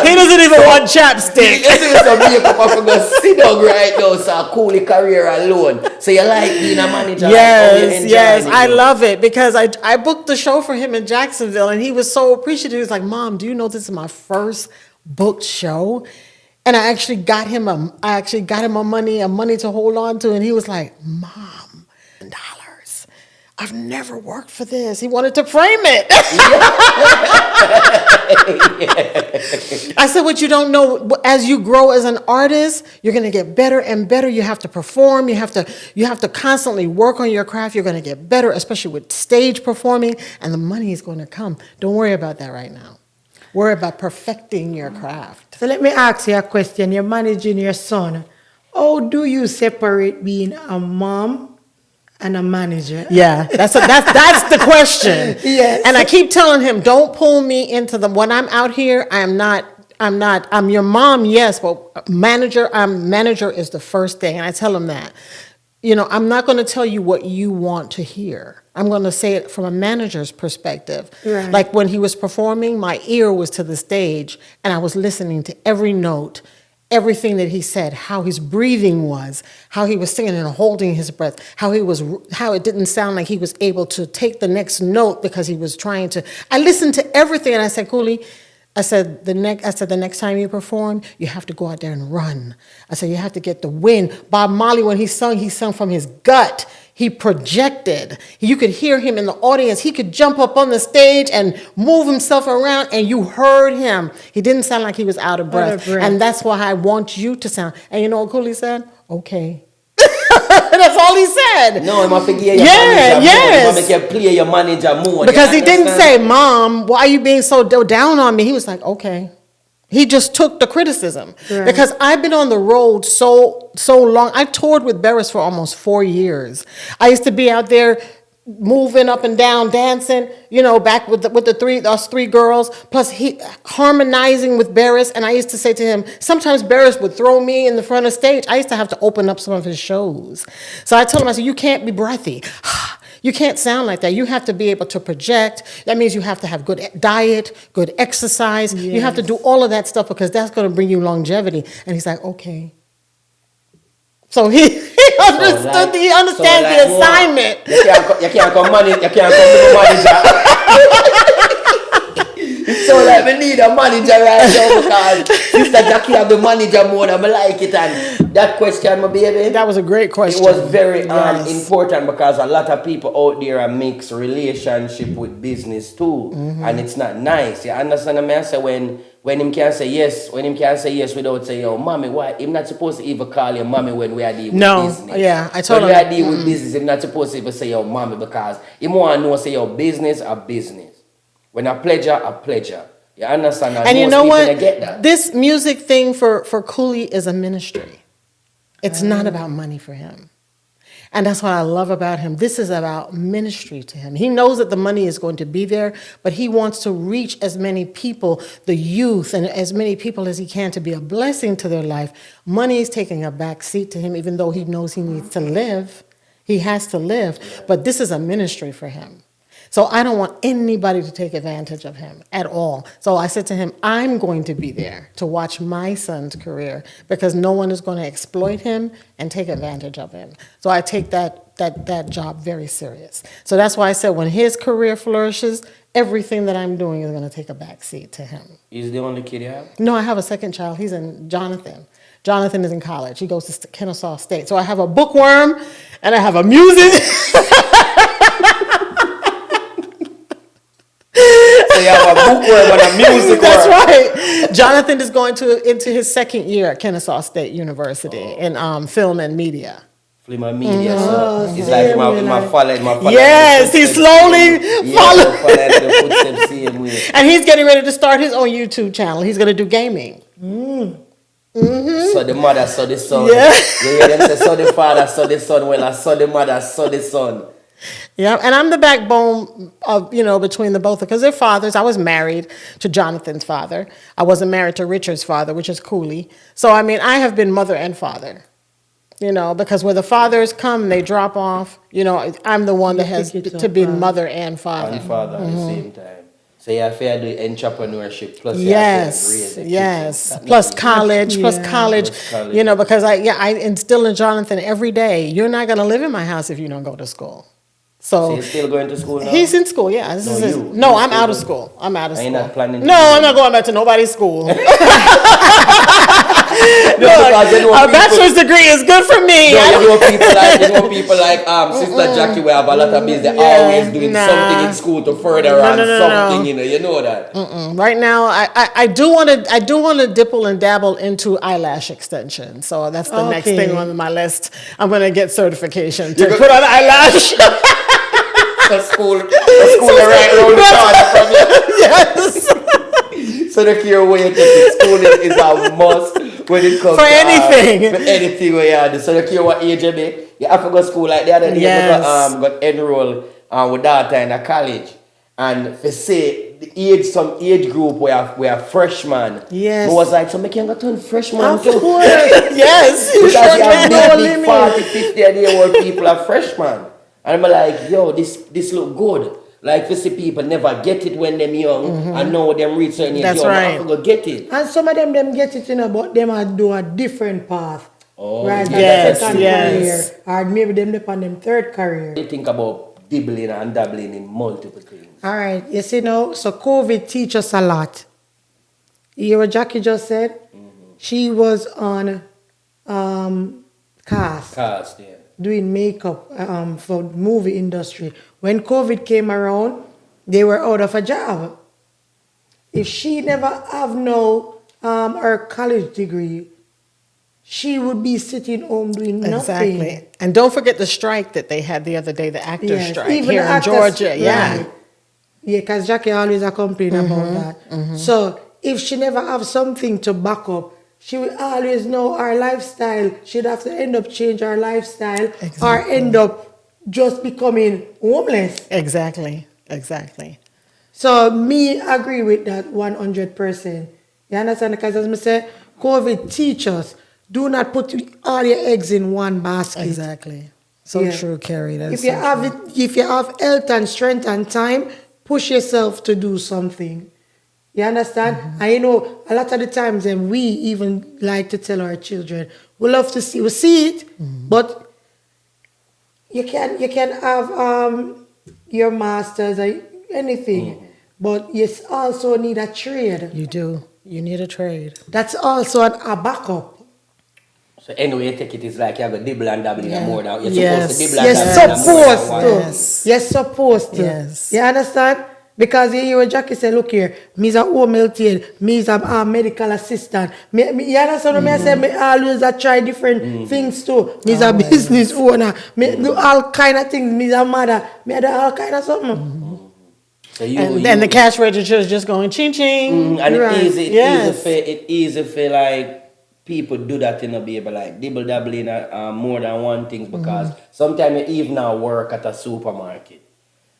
He doesn't even want chapstick. You see some makeup and go sit down right now. So a Cooley career alone. So you like being a manager? Yes, I love it because I booked the show for him in Jacksonville and he was so appreciative. He was like, Mom, do you know this is my first booked show? And I actually got him a money to hold on to, and he was like, Mom, $1,000. I've never worked for this. He wanted to frame it. I said, what you don't know, as you grow as an artist, you're going to get better and better. You have to perform. You have to constantly work on your craft. You're going to get better, especially with stage performing, and the money is going to come. Don't worry about that right now. Worry about perfecting your craft. So let me ask you a question. You're managing your son. How do you separate being a mom and a manager? Yeah, that's the question. Yes. And I keep telling him, don't pull me into when I'm out here, I'm your mom, yes, but manager is the first thing. And I tell him that. I'm not going to tell you what you want to hear. I'm going to say it from a manager's perspective. Right. Like when he was performing, my ear was to the stage and I was listening to every note, everything that he said, how his breathing was, how he was singing and holding his breath, how it didn't sound like he was able to take the next note because he was trying to. I listened to everything and I said, Cooley, the next time you perform, you have to go out there and run. I said, you have to get the wind. Bob Marley, when he sung from his gut. He projected. You could hear him in the audience. He could jump up on the stage and move himself around, and you heard him. He didn't sound like he was out of breath. And that's why I want you to sound. And you know what Cooley said? Okay. That's all he said. No, I'm going to forget your manager. Yes. I'm going to make you play your manager more. Because he didn't say, Mom, why are you being so down on me? He was like, okay. He just took the criticism. Right. Because I've been on the road so long. I toured with Beres for almost 4 years. I used to be out there moving up and down, dancing, back with us three girls, plus he harmonizing with Beres. And I used to say to him, sometimes Beres would throw me in the front of stage. I used to have to open up some of his shows. So I told him, I said, you can't be breathy. You can't sound like that. You have to be able to project. That means you have to have good diet, good exercise. Yes. You have to do all of that stuff because that's going to bring you longevity. And he's like, okay. So he understood. He understands the assignment. You can't come with the manager. So we need a manager right now because Sister Jackie have the manager mode and I like it. And that question, my baby. That was a great question. It was very important because a lot of people out there mix relationship with business too. Mm-hmm. And it's not nice. You understand what I say? When him can say yes, without saying, yo, mommy, why? Him not supposed to even call you mommy when we are dealing with business. Yeah, I told him. When we are dealing with business, him not supposed to even say, yo, mommy, because he want to know, say, yo, business or business. When a pleasure. You understand? And you know what? Get that. This music thing for Cooley is a ministry. It's not about money for him. And that's what I love about him. This is about ministry to him. He knows that the money is going to be there, but he wants to reach as many people, the youth, and as many people as he can to be a blessing to their life. Money is taking a back seat to him, even though he knows he needs to live. He has to live. But this is a ministry for him. So I don't want anybody to take advantage of him at all. So I said to him, I'm going to be there to watch my son's career because no one is going to exploit him and take advantage of him. So I take that job very serious. So that's why I said when his career flourishes, everything that I'm doing is going to take a back seat to him. He's the only kid you have? No, I have a second child. He's in Jonathan. Jonathan is in college. He goes to Kennesaw State. So I have a bookworm and I have a music. So you have a bookworm and a music. That's right. Jonathan is going into his second year at Kennesaw State University in film and media. Film and media, so it's like my father. Yes, he's slowly following the footsteps same way. And he's getting ready to start his own YouTube channel. He's going to do gaming. Mm-hmm. So the mother, so the son. Yeah. You hear them say, so the father, so the son. Well, I saw the mother, so the son. Yeah, and I'm the backbone of, between the both, because they're fathers. I was married to Jonathan's father. I wasn't married to Richard's father, which is Cooley. So, I have been mother and father, because where the fathers come, they drop off. I'm the one that has to be mother and father. And father at the same time. So you have to do entrepreneurship plus yes, plus college, because I instill in Jonathan every day, you're not going to live in my house if you don't go to school. So he's still going to school now? He's in school, yeah. I'm out of school. I'm out of school. Are you not planning No, I'm not going back to nobody's school. because you know A people, bachelor's degree is good for me. no, people like Sister Jackie, we have a lot of business. They're always doing something in school to further on something, you know that. Right now, I do want to dipple and dabble into eyelash extension. So that's the next Okay. thing on my list. I'm gonna get certification to put on eyelash. The school right around the corner from you. Yes. So the care way to take it. School is a must when it comes For to anything. for anything where you do. So the care what age you be. You have to go to school like the other day. Yes. Got enroll with daughter in a college. And for say some age group where we are freshman. Yes. I was like, so make you go turn freshman Of too. course. Yes. You Because sure you have can. big 40, 50 year old people are freshmen. And I'm like, yo, this look good. Like, you see people never get it when them young and now them reach certain age. That's yo, right. I have to go get it. And some of them get it, but them are do a different path. Oh, right? yes, Second yes. career. Or maybe them on them third career. You think about dibbling and dabbling in multiple things. All right. You see now, so COVID teach us a lot. You hear what Jackie just said? She was on cast. Cast, yeah. Doing makeup for movie industry. When COVID came around, they were out of a job. If she never have no her college degree, she would be sitting home doing nothing. Exactly. And don't forget the strike that they had the other day, the actors Yes, strike even here the in actors, Georgia. Yeah. right. Yeah, because Jackie always a complain about that. So if she never have something to back up, she will always know her lifestyle. She'd have to end up change her lifestyle or end up just becoming homeless. Exactly. Exactly. So me agree with that 100%. You understand? Because as I say, COVID teach us, do not put all your eggs in one basket. Exactly. So Yeah. true, Kerri. That is If you so have true. if you have health and strength and time, push yourself to do something. You understand? And you know, a lot of the times, and we even like to tell our children, we love to see, we see it, but you can have your masters or anything, but you also need a trade. You do. You need a trade. That's also a backup. So anyway, you take it is like you have a dibble and dabble in more than you're Yes. supposed to dibble and You're dabble in more than supposed one. to. Yes. You're supposed to. Yes. You understand? Because you hear what Jackie said, look here, me's a home health aide, me's a medical assistant. You understand what I say? Me always I try different things too. Me's a business owner. Me do all kind of things. Me's a mother. Me do all kind of something. So And the cash register is just going ching ching. and Right. it easy for like people do that, baby, like dibble dabble in more than one thing because sometimes you even now work at a supermarket.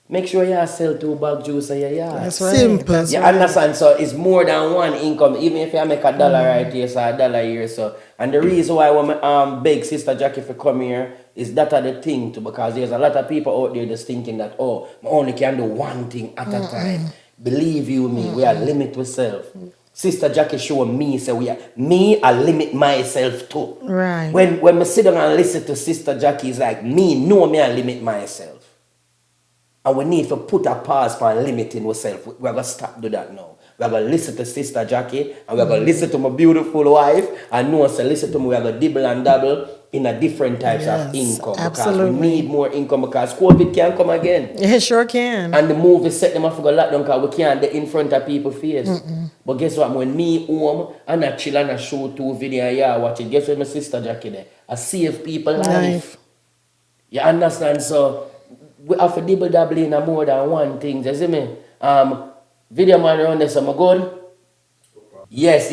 Make sure you sell 2 bag juice a year. That's right. Simple. That's You right. understand? So it's more than one income. Even if you make $1 right here, so $1 here. So and the reason why I want beg Sister Jackie for come here is that are the thing too, because there's a lot of people out there just thinking that I only can do one thing at a time. Believe you me, we are limit ourselves. Sister Jackie showed me, so I limit myself too. Right. When I sit down and listen to Sister Jackie, it's like me I limit myself. And we need to put a pause for limiting ourselves. We're going to stop do that now. We're going to listen to Sister Jackie and we're going to listen to my beautiful wife and know us to listen to me. We're going to dibble and dabble in a different types of income. Absolutely. Because we need more income because COVID can come again. It sure can. And the movie set them off for lockdown because we can't get in front of people's face. But guess what? When me home and I chill and I show 2 video and yeah, watch it, guess what my Sister Jackie there? I save people life. You understand? So we have to dibble dabble in more than one thing. You see me? Video man around there, so I'm good. Yes.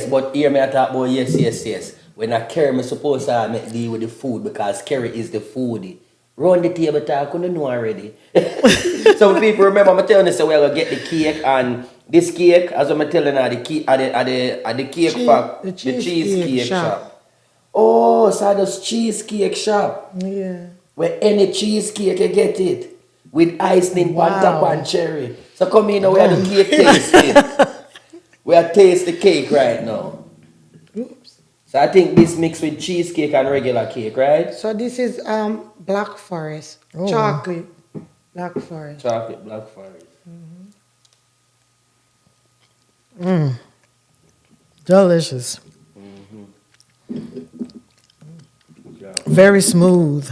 But hear me I talk about yes. When I Kerri, I'm supposed to make deal with the food because Kerri is the foodie. Round the table talk, you know already. Some people remember I'm telling you, so we're gonna get the cake and this cake, as I'm telling you, the cake at the cake shop, the cheesecake shop. Oh, so that's cheesecake shop. Yeah. Where any cheesecake you get it with icing on top and cherry. So come in now, we are the cake tasting. We are taste the cake right now. Oops. So I think this mixed with cheesecake and regular cake, right? So this is Black Forest. Oh. Chocolate. Black Forest. Chocolate Black Forest. Delicious. Very smooth.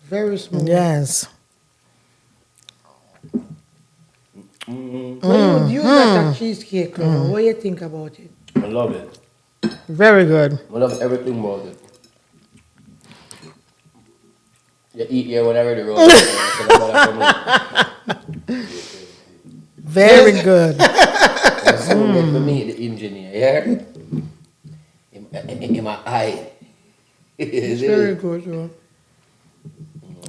Very smooth. Yes. When you would use that cheesecake, what do you think about it? I love it. Very good. I love everything about it. You eat here whenever the road. Very good. That's so good for me, the engineer. Yeah? In my eye. It's very good, though.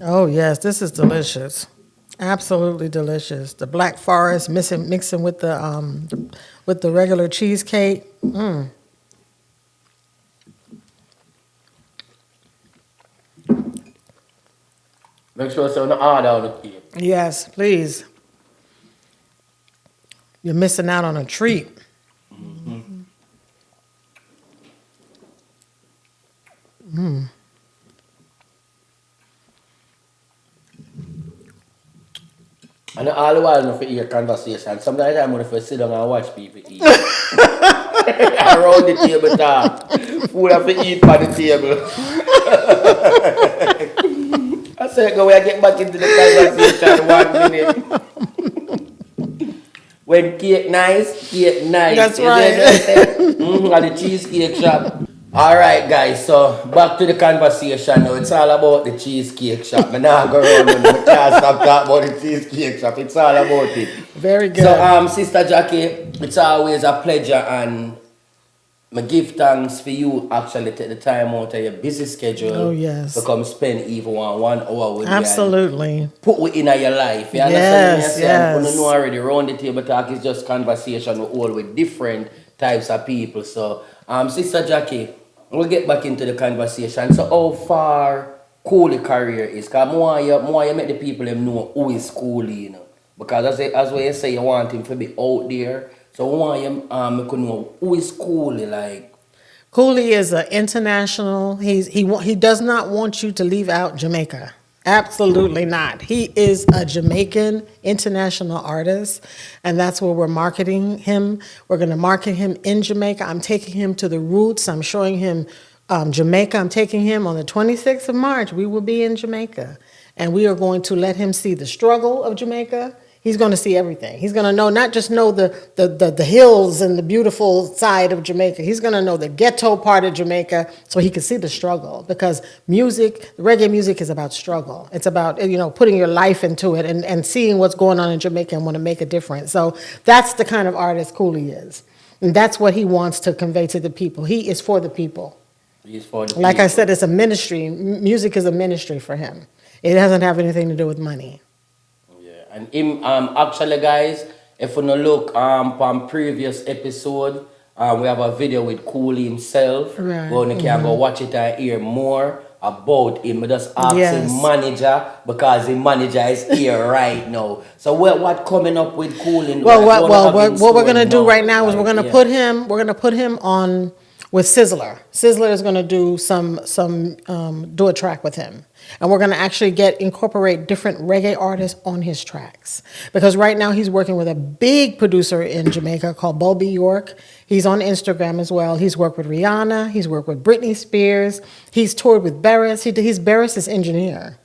Oh yes, this is delicious. Absolutely delicious. The Black Forest mixing with the regular cheesecake. Make sure it's on the order on the cake. Yes, please. You're missing out on a treat. And all the while, I hear conversation. Sometimes I'm going to sit down and watch people eat. Around the table talk. Food have to eat by the table. I said, go and get back into the conversation 1 minute. When cake nice, cake nice. That's You right. At the cheesecake shop. Alright guys, so back to the conversation now. It's all about the cheesecake shop. I now go around and I can't stop talking about the cheesecake shop. It's all about it. Very good. So Sister Jackie, it's always a pleasure and I give thanks for you actually take the time out of your busy schedule. Oh, yes. To come spend even 1 hour with me. Absolutely. Put it in your life. You understand Yes, what I'm saying? yes. You know already, round the table talk is just conversation with all with different types of people. So, Sister Jackie, we'll get back into the conversation. So, how far Cooley career is? Because more you make the people them know who is Cooley, you know. Because as what you say, you want him to be out there. So, why you make you know who is Cooley, like. Cooley is an international. He does not want you to leave out Jamaica. Absolutely not. He is a Jamaican international artist, and that's where we're marketing him. We're going to market him in Jamaica. I'm taking him to the roots. I'm showing him Jamaica. I'm taking him on the 26th of March. We will be in Jamaica, and we are going to let him see the struggle of Jamaica. He's going to see everything. He's going to know, not just know the hills and the beautiful side of Jamaica. He's going to know the ghetto part of Jamaica so he can see the struggle. Because reggae music is about struggle. It's about, putting your life into it and seeing what's going on in Jamaica and want to make a difference. So that's the kind of artist Cooley is. And that's what he wants to convey to the people. He is for the people. He's for the Like people. I said, it's a ministry. Music is a ministry for him. It doesn't have anything to do with money. And him, actually, guys, if you no look on previous episode, we have a video with Cooley himself. Right. Go you can go watch it and hear more about him. We just ask Yes. him manager because the manager is here right now. So what coming up with Cooley? Well, what we're gonna do right now is we're gonna put him on with Sizzler. Sizzler is gonna do do a track with him, and we're gonna actually incorporate different reggae artists on his tracks, because right now he's working with a big producer in Jamaica called Bulby York. He's on Instagram as well. He's worked with Rihanna. He's worked with Britney Spears. He's toured with Barris. He's Barris' engineer.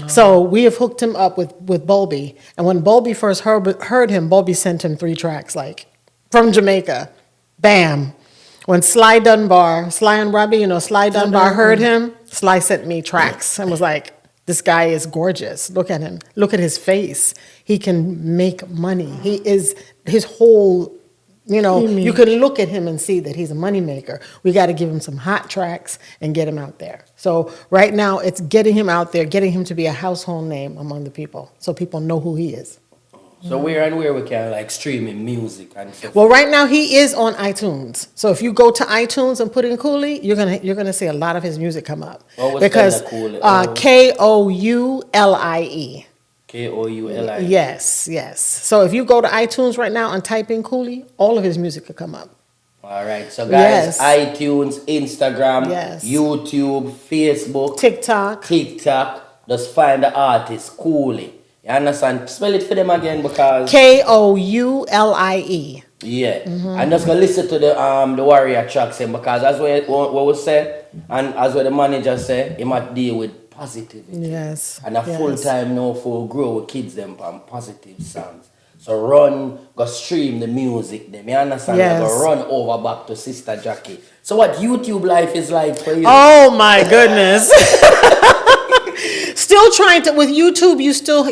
So we have hooked him up with Bulby, and when Bulby first heard him, Bulby sent him 3 tracks, like from Jamaica. Bam. When Sly and Robbie, Sly Dunbar heard him, Sly sent me tracks and was like, this guy is gorgeous. Look at him. Look at his face. He can make money. He is, his whole, you can look at him and see that he's a moneymaker. We got to give him some hot tracks and get him out there. So right now it's getting him out there, getting him to be a household name among the people so people know who he is. So where we can streaming music and stuff? Well, right now he is on iTunes. So if you go to iTunes and put in Cooley, you're gonna see a lot of his music come up. Oh, what's because that Cooley? Koulie. Koulie. Yes. So if you go to iTunes right now and type in Cooley, all of his music will come up. All right. So guys, Yes. iTunes, Instagram, Yes. YouTube, Facebook, TikTok. Just find the artist Cooley. You understand? Spell it for them again because Koulie. Yeah, I'm just gonna listen to the warrior tracks because as what we say and as what the manager say, he might deal with positivity. Yes. And a yes. full time now for grow with kids them on positive songs. So run, go stream the music them. You understand? Yes. Go run over back to Sister Jackie. So what YouTube life is like for you? Oh my goodness. Still trying to with YouTube,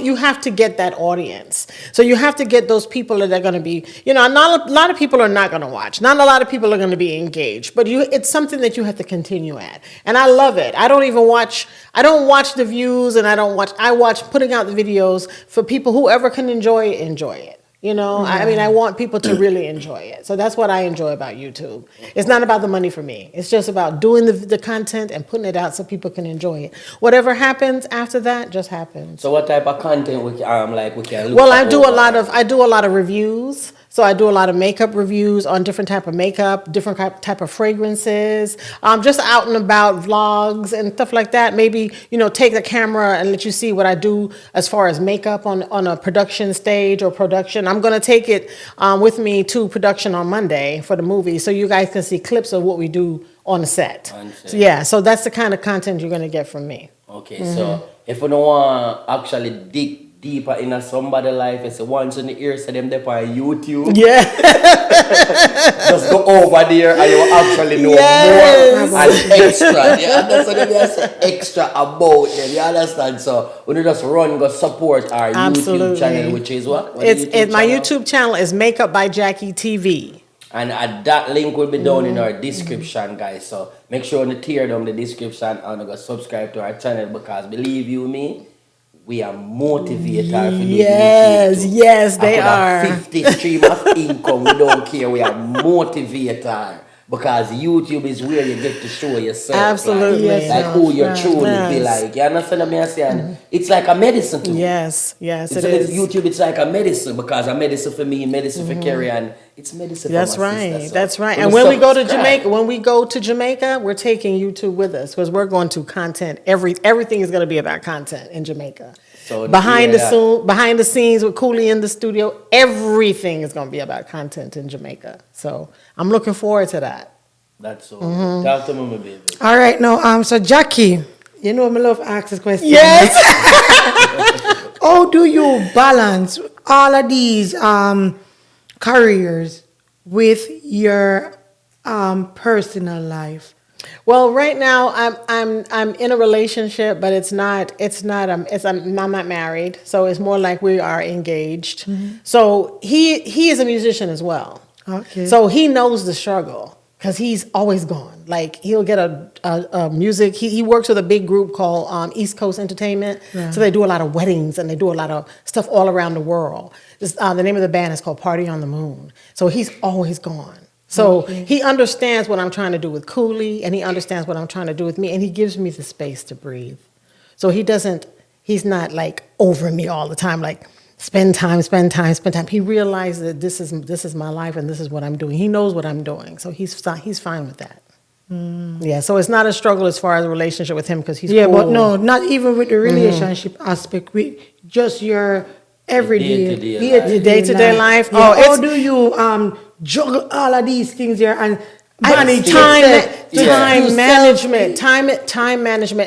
you have to get that audience. So you have to get those people that are going to be, not a lot of people are not going to watch. Not a lot of people are going to be engaged, but it's something that you have to continue at. And I love it. I don't watch the views and I watch putting out the videos for people whoever can enjoy it. I mean, I want people to really enjoy it. So that's what I enjoy about YouTube. It's not about the money for me. It's just about doing the content and putting it out so people can enjoy it. Whatever happens after that just happens. So what type of content we can look Well, at I do a lot of reviews. So I do a lot of makeup reviews on different type of makeup, different type of fragrances, just out and about vlogs and stuff like that. Maybe, take the camera and let you see what I do as far as makeup on a production stage or production. I'm going to take it with me to production on Monday for the movie so you guys can see clips of what we do on the set. So that's the kind of content you're going to get from me. Okay, so if you don't want to actually dig deeper in somebody's life, it's once in the ear, so them there on YouTube. Yeah. Just go over there and you will actually know more and extra. You understand? They say extra about them. You understand? So when you just go support our YouTube channel, which is what? My YouTube channel is Makeup by Jackie TV. And that link will be down in our description, guys. So make sure you tear down the description and go subscribe to our channel because believe you me, we are motivated for doing Yes, they are. 50 stream of income, we don't care. We are motivated because YouTube is where you get to show yourself. Absolutely. Like who you truly be like. You understand what I'm saying? It's like a medicine too. Yes, it is. YouTube, it's like a medicine because a medicine for me, medicine for Kerri, and it's medicine for my sister. So that's right. And when we go to Jamaica, we're taking YouTube with us because we're going to content. Everything is going to be about content in Jamaica. So behind the scenes with Cooley in the studio, everything is going to be about content in Jamaica. So I'm looking forward to that. That's so good. Talk to me, my baby. All right, now, so Jackie, I love to ask this question. Yes. How do you balance all of these careers with your personal life? Well, right now I'm in a relationship, but I'm not married, so it's more like we are engaged. So he is a musician as well. Okay. So he knows the struggle because he's always gone. Like he'll get a music. He works with a big group called East Coast Entertainment. Yeah. So they do a lot of weddings and they do a lot of stuff all around the world. The name of the band is called Party on the Moon. So he's always gone. So he understands what I'm trying to do with Cooley, and he understands what I'm trying to do with me, and he gives me the space to breathe. So he's not like over me all the time, like spend time. He realizes that this is my life and this is what I'm doing. He knows what I'm doing, so he's fine with that. Yeah, so it's not a struggle as far as a relationship with him because he's cool. But no, not even with the relationship aspect, with just your everyday day-to-day life. How do you juggle all of these things here and manage time management,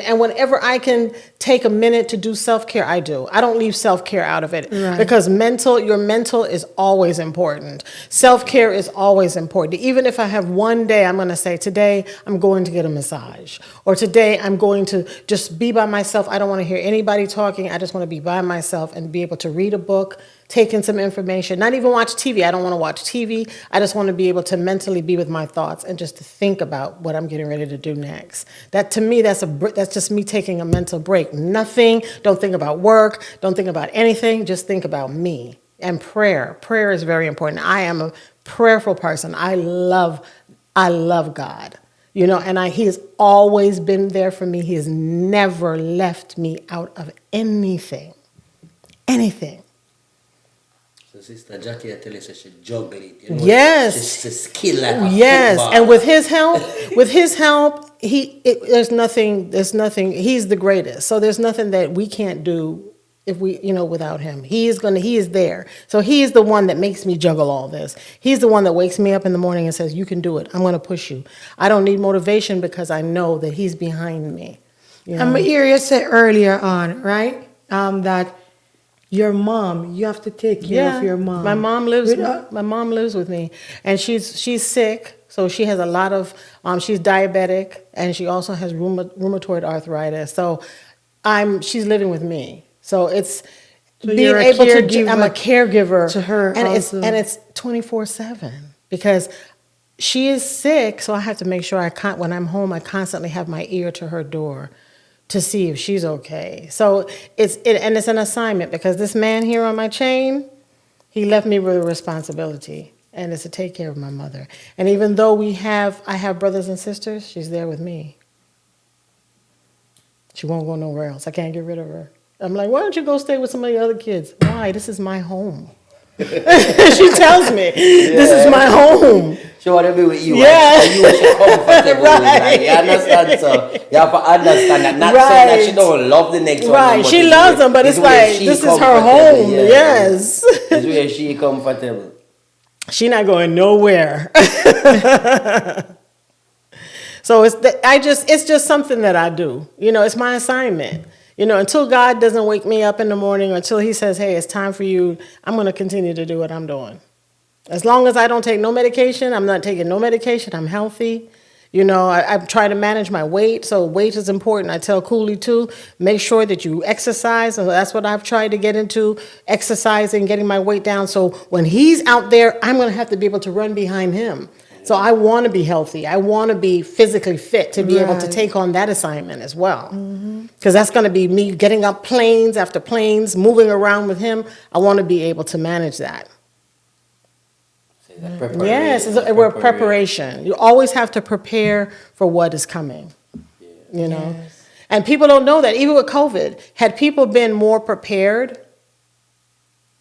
and whenever I can take a minute to do self-care, I do. I don't leave self-care out of it because your mental is always important. Self-care is always important. Even if I have one day, I'm going to say today I'm going to get a massage, or today I'm going to just be by myself. I don't want to hear anybody talking. I just want to be by myself and be able to read a book, take in some information, not even watch TV. I don't want to watch TV. I just want to be able to mentally be with my thoughts and just to think about what I'm getting ready to do next. That to me, that's just me taking a mental break. Nothing, don't think about work, don't think about anything, just think about me. And prayer is very important. I am a prayerful person. I love God. And he has always been there for me. He has never left me out of anything. So Sister Jackie, I tell you, she juggle it. Yes. She's a skill like a football. And with his help, there's nothing. He's the greatest. So there's nothing that we can't do if we, without him. He is there. So he is the one that makes me juggle all this. He's the one that wakes me up in the morning and says, you can do it. I'm going to push you. I don't need motivation because I know that he's behind me. And you said earlier on, right, that your mom, you have to take care of your mom. My mom lives with me, and she's sick. So she has a lot of, she's diabetic, and she also has rheumatoid arthritis. So she's living with me. So it's being able to, I'm a caregiver to her, and it's 24/7 because she is sick. So I have to make sure when I'm home, I constantly have my ear to her door to see if she's okay. So it's an assignment because this man here on my chain, he left me with a responsibility, and it's to take care of my mother. And even though I have brothers and sisters, she's there with me. She won't go nowhere else. I can't get rid of her. I'm like, why don't you go stay with some of the other kids? Why? This is my home. She tells me, this is my home. She want to be with you. Yeah. And you should comfortable with her. You understand? So you have to understand that. Not saying that she don't love the next one. Right. She loves them, but it's like, this is her home. Yeah. Yes. It's where she comfortable. She not going nowhere. So it's just something that I do. It's my assignment. Until God doesn't wake me up in the morning, until he says, hey, it's time for you, I'm going to continue to do what I'm doing. As long as I don't take no medication, I'm not taking no medication, I'm healthy. I try to manage my weight, so weight is important. I tell Cooley too, make sure that you exercise, and that's what I've tried to get into, exercising, getting my weight down. So when he's out there, I'm going to have to be able to run behind him. So I want to be healthy. I want to be physically fit to be able to take on that assignment as well. Because that's going to be me getting up planes after planes, moving around with him. I want to be able to manage that. Yes, we're preparation. You always have to prepare for what is coming, Yes. And people don't know that. Even with COVID, had people been more prepared,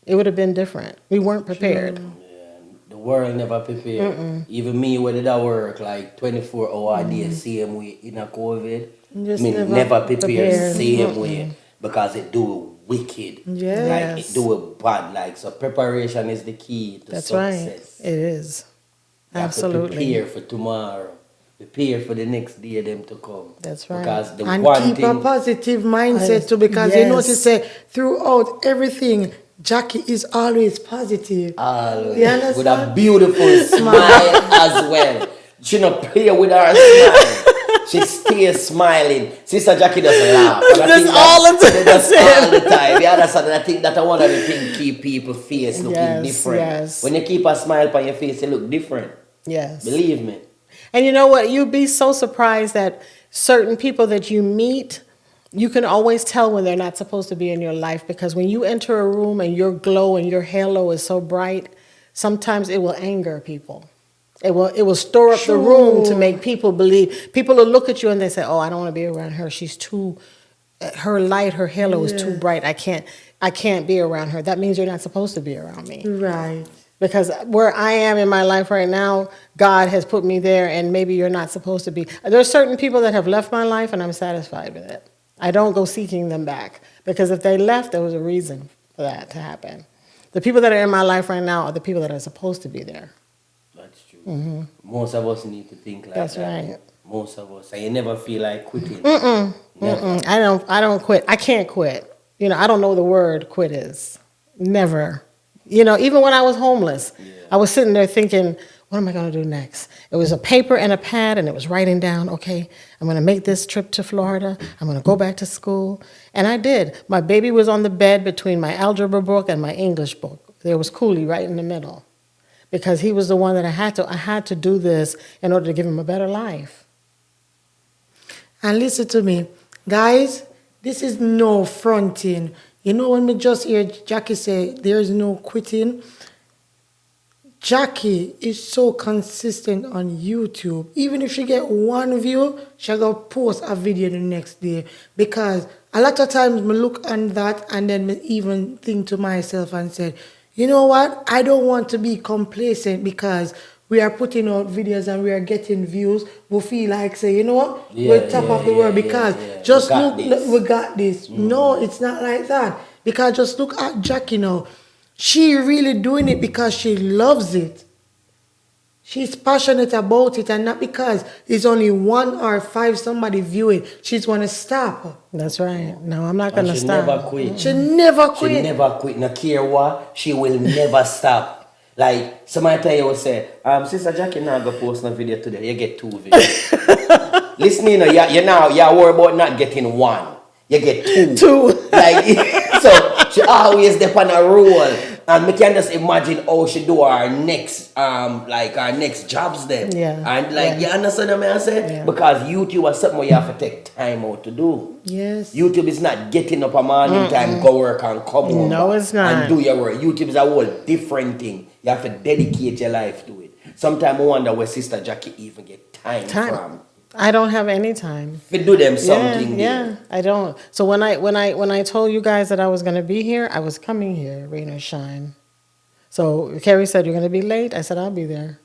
it would have been different. We weren't prepared. Yeah, the world never prepared. Even me, when did I work like 24-hour a day, same way in a COVID, never prepared same way because it do wicked. Yes. Like it do it bad. Like so preparation is the key to That's success. right. It is. You Absolutely. have to prepare for tomorrow. Prepare for the next day them to come. That's right. Because the And one keep thing, a positive mindset too, because you notice that throughout everything, Jackie is always positive. always You understand? with a beautiful smile as well. She not play with her smile. She stays smiling. Sister Jackie doesn't laugh. And I think all the time. That's all the time. You understand? And I think that one of the things keep people's face looking different. Yes. When you keep a smile on your face, it look different. Yes. Believe me. And you know what? You'd be so surprised that certain people that you meet, you can always tell when they're not supposed to be in your life, because when you enter a room and your glow and your halo is so bright, sometimes it will anger people. It will stir up the room to make people believe. People will look at you and they say, oh, I don't want to be around her. She's too, her light, her halo is too bright. I can't be around her. That means you're not supposed to be around me. Right. Because where I am in my life right now, God has put me there, and maybe you're not supposed to be. There are certain people that have left my life, and I'm satisfied with it. I don't go seeking them back, because if they left, there was a reason for that to happen. The people that are in my life right now are the people that are supposed to be there. That's true. Most of us need to think like That's that. right. Most of us. And you never feel like quitting. I don't quit. I can't quit. I don't know what the word quit is. Never. Even when I was homeless, I was sitting there thinking, what am I going to do next? It was a paper and a pad, and it was writing down, okay, I'm going to make this trip to Florida. I'm going to go back to school. And I did. My baby was on the bed between my algebra book and my English book. There was Cooley right in the middle, because he was the one that I had to do this in order to give him a better life. And listen to me, guys, this is no fronting. When we just hear Jackie say there is no quitting, Jackie is so consistent on YouTube. Even if she get one view, she'll go post a video the next day. Because a lot of times I look on that and then I even think to myself and say, you know what? I don't want to be complacent because we are putting out videos and we are getting views. We feel like say, you know what? We're top of the world because just look, we got this. No, it's not like that. Because just look at Jackie now. She really doing it because she loves it. She's passionate about it, and not because it's only 1 or 5 somebody view it. She's gonna stop. That's right. No, I'm not gonna She stop. never quit. She never quit. She never quit. No care what, she will never stop. Like somebody tell you, will say, Sister Jackie now go post a video today. You get 2 videos. Listen, you know, you're worried about not getting 1. You get 2. 2. Like so, she always dep on a roll, and we can just imagine how she do her next, like her next jobs then. Yeah. And like you understand what I'm saying? Yeah. Because YouTube is something where you have to take time out to do. Yes. YouTube is not getting up a morning time, go work and come home. No, it's not. And do your work. YouTube is a whole different thing. You have to dedicate your life to it. Sometimes I wonder where Sister Jackie even get time from. I don't have any time. If you do them something Yeah, I don't. So when I told you guys that I was going to be here, I was coming here, rain or shine. So Kerri said, you're going to be late? I said, I'll be there.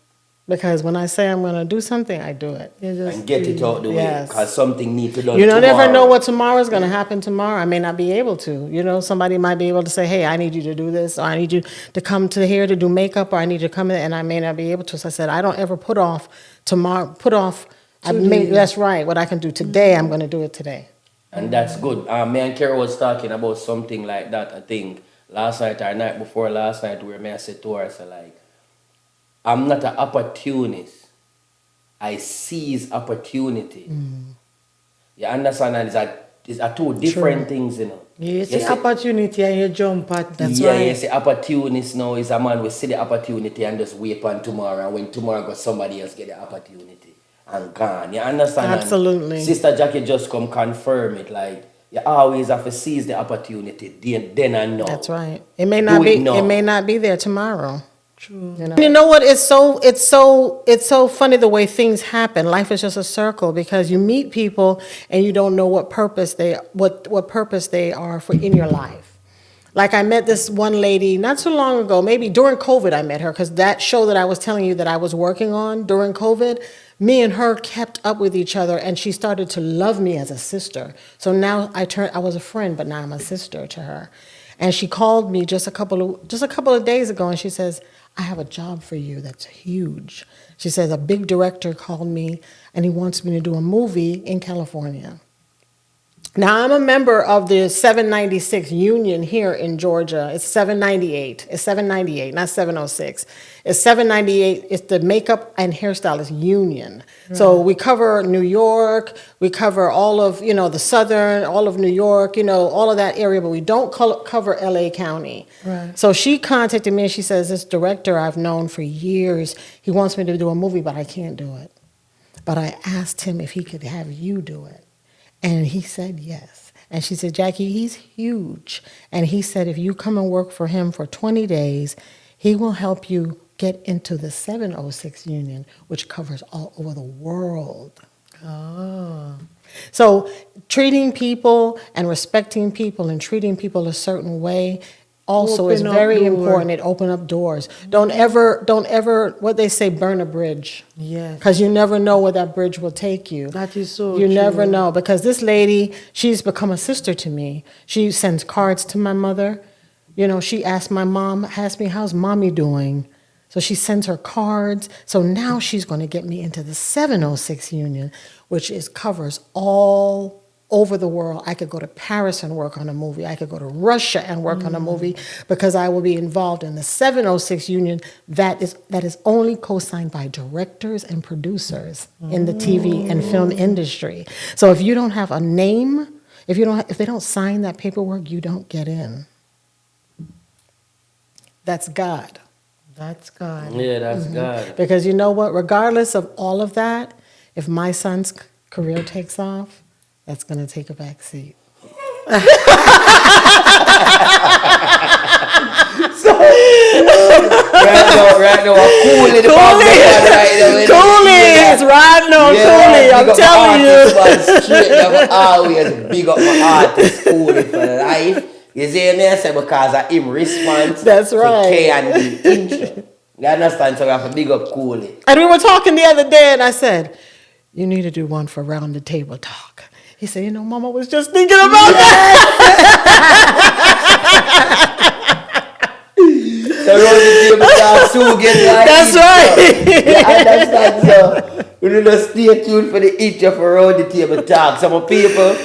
Because when I say I'm going to do something, I do it. and get it out the way. Because something needs to be done You tomorrow. never know what tomorrow is going to happen tomorrow. I may not be able to. You know, somebody might be able to say, hey, I need you to do this, or I need you to come to here to do makeup, or I need you to come in, and I may not be able to. So I said, I don't ever put off tomorrow, that's right. What I can do today, I'm going to do it today. And that's good. Me and Kerri was talking about something like that, I think, last night or night before last night, where I said to her, I said, like, I'm not an opportunist. I seize opportunity. You understand? And it's a 2 different things, you know. You see opportunity and you jump at. That's right. You see, opportunist now is a man who see the opportunity and just wait on tomorrow. And when tomorrow goes, somebody else get the opportunity and gone. You understand? Absolutely. And Sister Jackie just come confirm it. Like, you always have to seize the opportunity then and now. That's right. It may not be there tomorrow. True. You know what? It's so funny the way things happen. Life is just a circle, because you meet people and you don't know what purpose they are for in your life. Like I met this one lady not too long ago, maybe during COVID I met her, because that show that I was telling you that I was working on during COVID, me and her kept up with each other, and she started to love me as a sister. So now I was a friend, but now I'm a sister to her. And she called me just a couple of days ago, and she says, I have a job for you that's huge. She says, a big director called me, and he wants me to do a movie in California. Now, I'm a member of the 796 union here in Georgia. It's 798. It's 798, not 706. It's 798. It's the makeup and hairstylist union. Right. So we cover New York. We cover all of, the southern, all of New York, all of that area, but we don't cover LA County. Right. So she contacted me and she says, this director I've known for years, he wants me to do a movie, but I can't do it. But I asked him if he could have you do it. And he said yes. And she said, Jackie, he's huge. And he said, if you come and work for him for 20 days, he will help you get into the 706 union, which covers all over the world. Oh. So treating people and respecting people and treating people a certain way also is very important. It opens up doors. Don't ever, what they say, burn a bridge. Yes. Because you never know where that bridge will take you. That is so You true. never know. Because this lady, she's become a sister to me. She sends cards to my mother. She asked me, how's mommy doing? So she sends her cards. So now she's going to get me into the 706 union, which covers all over the world. I could go to Paris and work on a movie. I could go to Russia and work on a movie, because I will be involved in the 706 union that is only co-signed by directors and producers in the TV and film industry. So if you don't have a name, if they don't sign that paperwork, you don't get in. That's God. That's God. Yeah, that's God. Because you know what? Regardless of all of that, if my son's career takes off, that's going to take a back seat. Right now, Cooley. It's riding on Cooley, I'm telling you. Straight always big up my artist Cooley for life. You see me? I say because of him response. That's right. To K and the intro. You understand? So I have to big up Cooley. And we were talking the other day, and I said, you need to do one for Round the Table Talk. He said, you know, Mama was just thinking about that. So round the table talk soon get like That's it, right. so. You understand, so we need to stay tuned for the itch of around the table talk. Some people,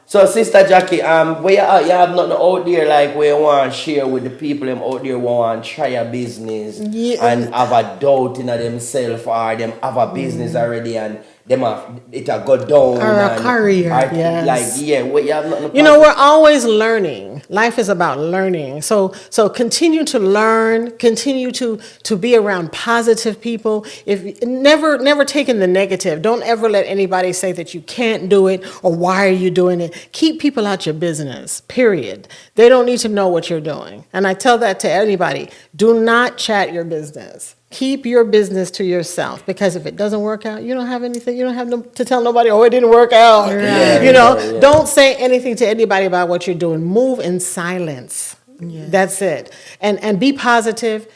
so Sister Jackie, where you at? You have nothing out there like where you want to share with the people them out there who want to try a business and have a doubt in themselves, or them have a business already and them have it a go down Or a career. Yes. Like where you have nothing. You know, we're always learning. Life is about learning. So continue to learn, continue to be around positive people. If never taking the negative. Don't ever let anybody say that you can't do it or why are you doing it. Keep people out your business. Period. They don't need to know what you're doing. And I tell that to anybody. Do not chat your business. Keep your business to yourself, because if it doesn't work out, you don't have anything. You don't have to tell nobody, oh, it didn't work out. Yeah, Don't say anything to anybody about what you're doing. Move in silence. Yeah. That's it. And be positive.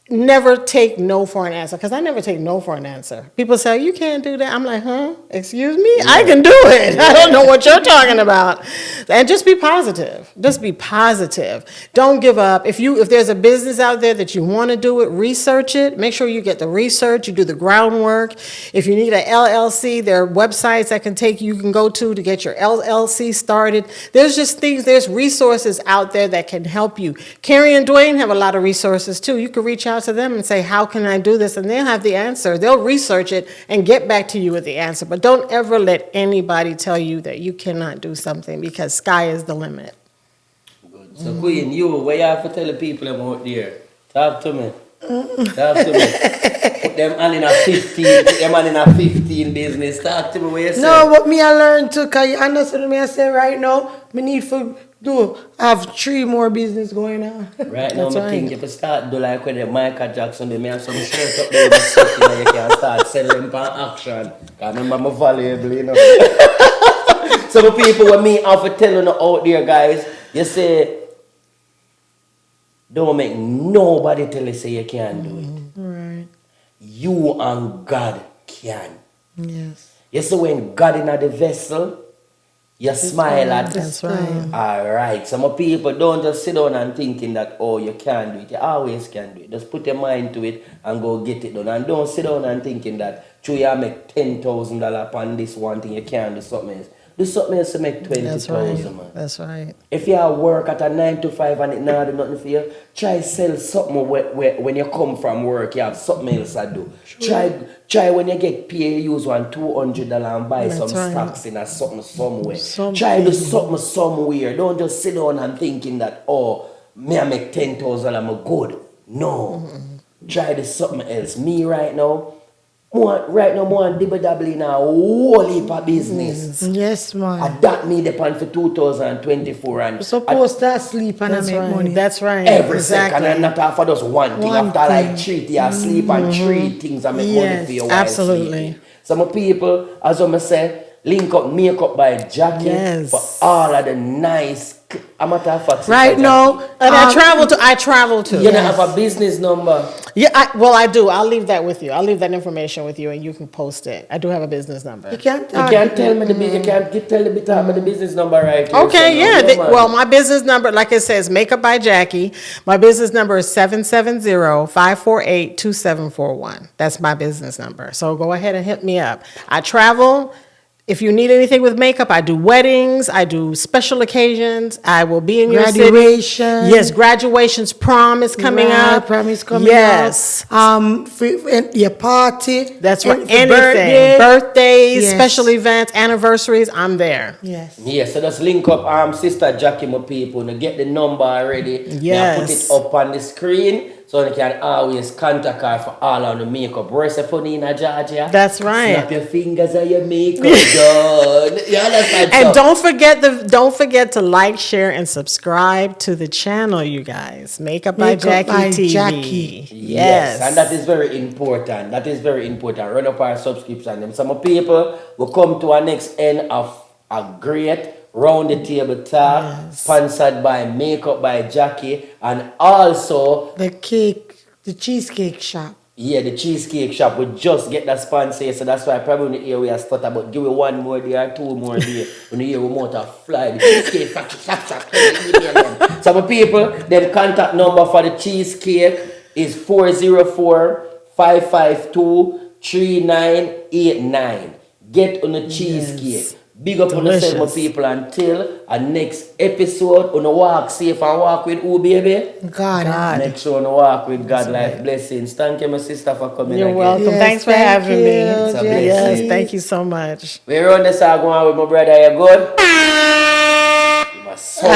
Never take no for an answer, because I never take no for an answer. People say, you can't do that. I'm like, huh? Excuse me? Yeah. I can do it. I don't know what you're talking about. And just be positive. Just be positive. Don't give up. If there's a business out there that you want to do it, research it. Make sure you get the research. You do the groundwork. If you need an LLC, there are websites that you can go to get your LLC started. There's just things, there's resources out there that can help you. Kerri and Dwayne have a lot of resources too. You can reach out to them and say, how can I do this? And they'll have the answer. They'll research it and get back to you with the answer. But don't ever let anybody tell you that you cannot do something, because sky is the limit. Good. So Queen, what you have to tell the people them out there? Talk to me. Talk to me. Put them on in a 15, put them on in a 15 business. Talk to me what you say. No, but me I learned too, because you understand me I say right now, me need to have 3 more business going on. Right now, That's I think if you start do like when the Michael Jackson do, me have some shirt up there and you can start selling them for action. Because remember, I'm valuable, you know. Some people with me have to tell you out there, guys, you say, don't make nobody tell you say you can't do it. Right. You and God can. Yes. You see when God in the vessel, you smile at it. That's right. Alright. Some people don't just sit down and thinking that, oh, you can't do it. You always can do it. Just put your mind to it and go get it done. And don't sit down and thinking that, you make $10,000 upon this one thing, you can't do something else. Do something else to make 20,000, man. That's right. If you work at a 9 to 5 and it not do nothing for you, try sell something when you come from work, you have something else to do. Sure. Try when you get paid, use $200 and buy some stocks in a something somewhere. Try do something somewhere. Don't just sit down and thinking that, oh, me I make 10,000, I'm good. No. Try do something else. Me right now, more dibble-dabble in a whole heap of business. Yes, man. And that me depend for 2024. And You're supposed to sleep and I make money. That's right. every Exactly. second, and not after just one thing. One After thing. like 3 days, sleep and 3 things and make money for your wife. Absolutely. Sleeping. Some people, as I say, link up makeup by Jackie Yes. for all of the nice. I'm at a fact. Right now, And I travel to. You don't have a business number. Yeah, I do. I'll leave that with you. I'll leave that information with you, and you can post it. I do have a business number. you can't You can't tell me the business number right here. Okay, So, yeah. man. Well, my business number, like it says, Makeup by Jackie. My business number is 770-548-2741. That's my business number. So go ahead and hit me up. I travel. If you need anything with makeup, I do weddings, I do special occasions. I will be in your city. Graduation. Yes, graduations, prom is coming up. Prom is coming yes. up. Your party. That's right. For Anything. Birthdays, Yes. special events, anniversaries, I'm there. Yes. Yeah, so just link up Sister Jackie, my people, and get the number already. Yes. Now put it up on the screen so you can always contact her for all of the makeup. Rest for Nina, Georgia. That's right. Snap your fingers and your makeup done. You understand? And don't forget to like, share, and subscribe to the channel, you guys. Makeup by Makeup Jackie by TV. Jackie. Yes, and that is very important. Run up our subscription. And some people will come to our next end of a great Round the Table Talk, sponsored by Makeup by Jackie, and also The cheesecake shop. Yeah, the cheesecake shop will just get that sponsor, so that's why probably in the year we are stuck about give it 1 more day or 2 more day. When the year we want to fly, the cheesecake factory shop. So my people, then contact number for the cheesecake is 404-552-3989. Get on the cheesecake. Big up on yourself, my Delicious. people, until our next episode. On a walk safe and walk with who, baby? God. Make sure you walk with God like blessings. Thank you, my sister, for coming You're again. welcome. Yes, Thanks for thank having you, me. It's a blessing. Yes, Jackie. thank you so much. We're on this going with my brother. You good? You must so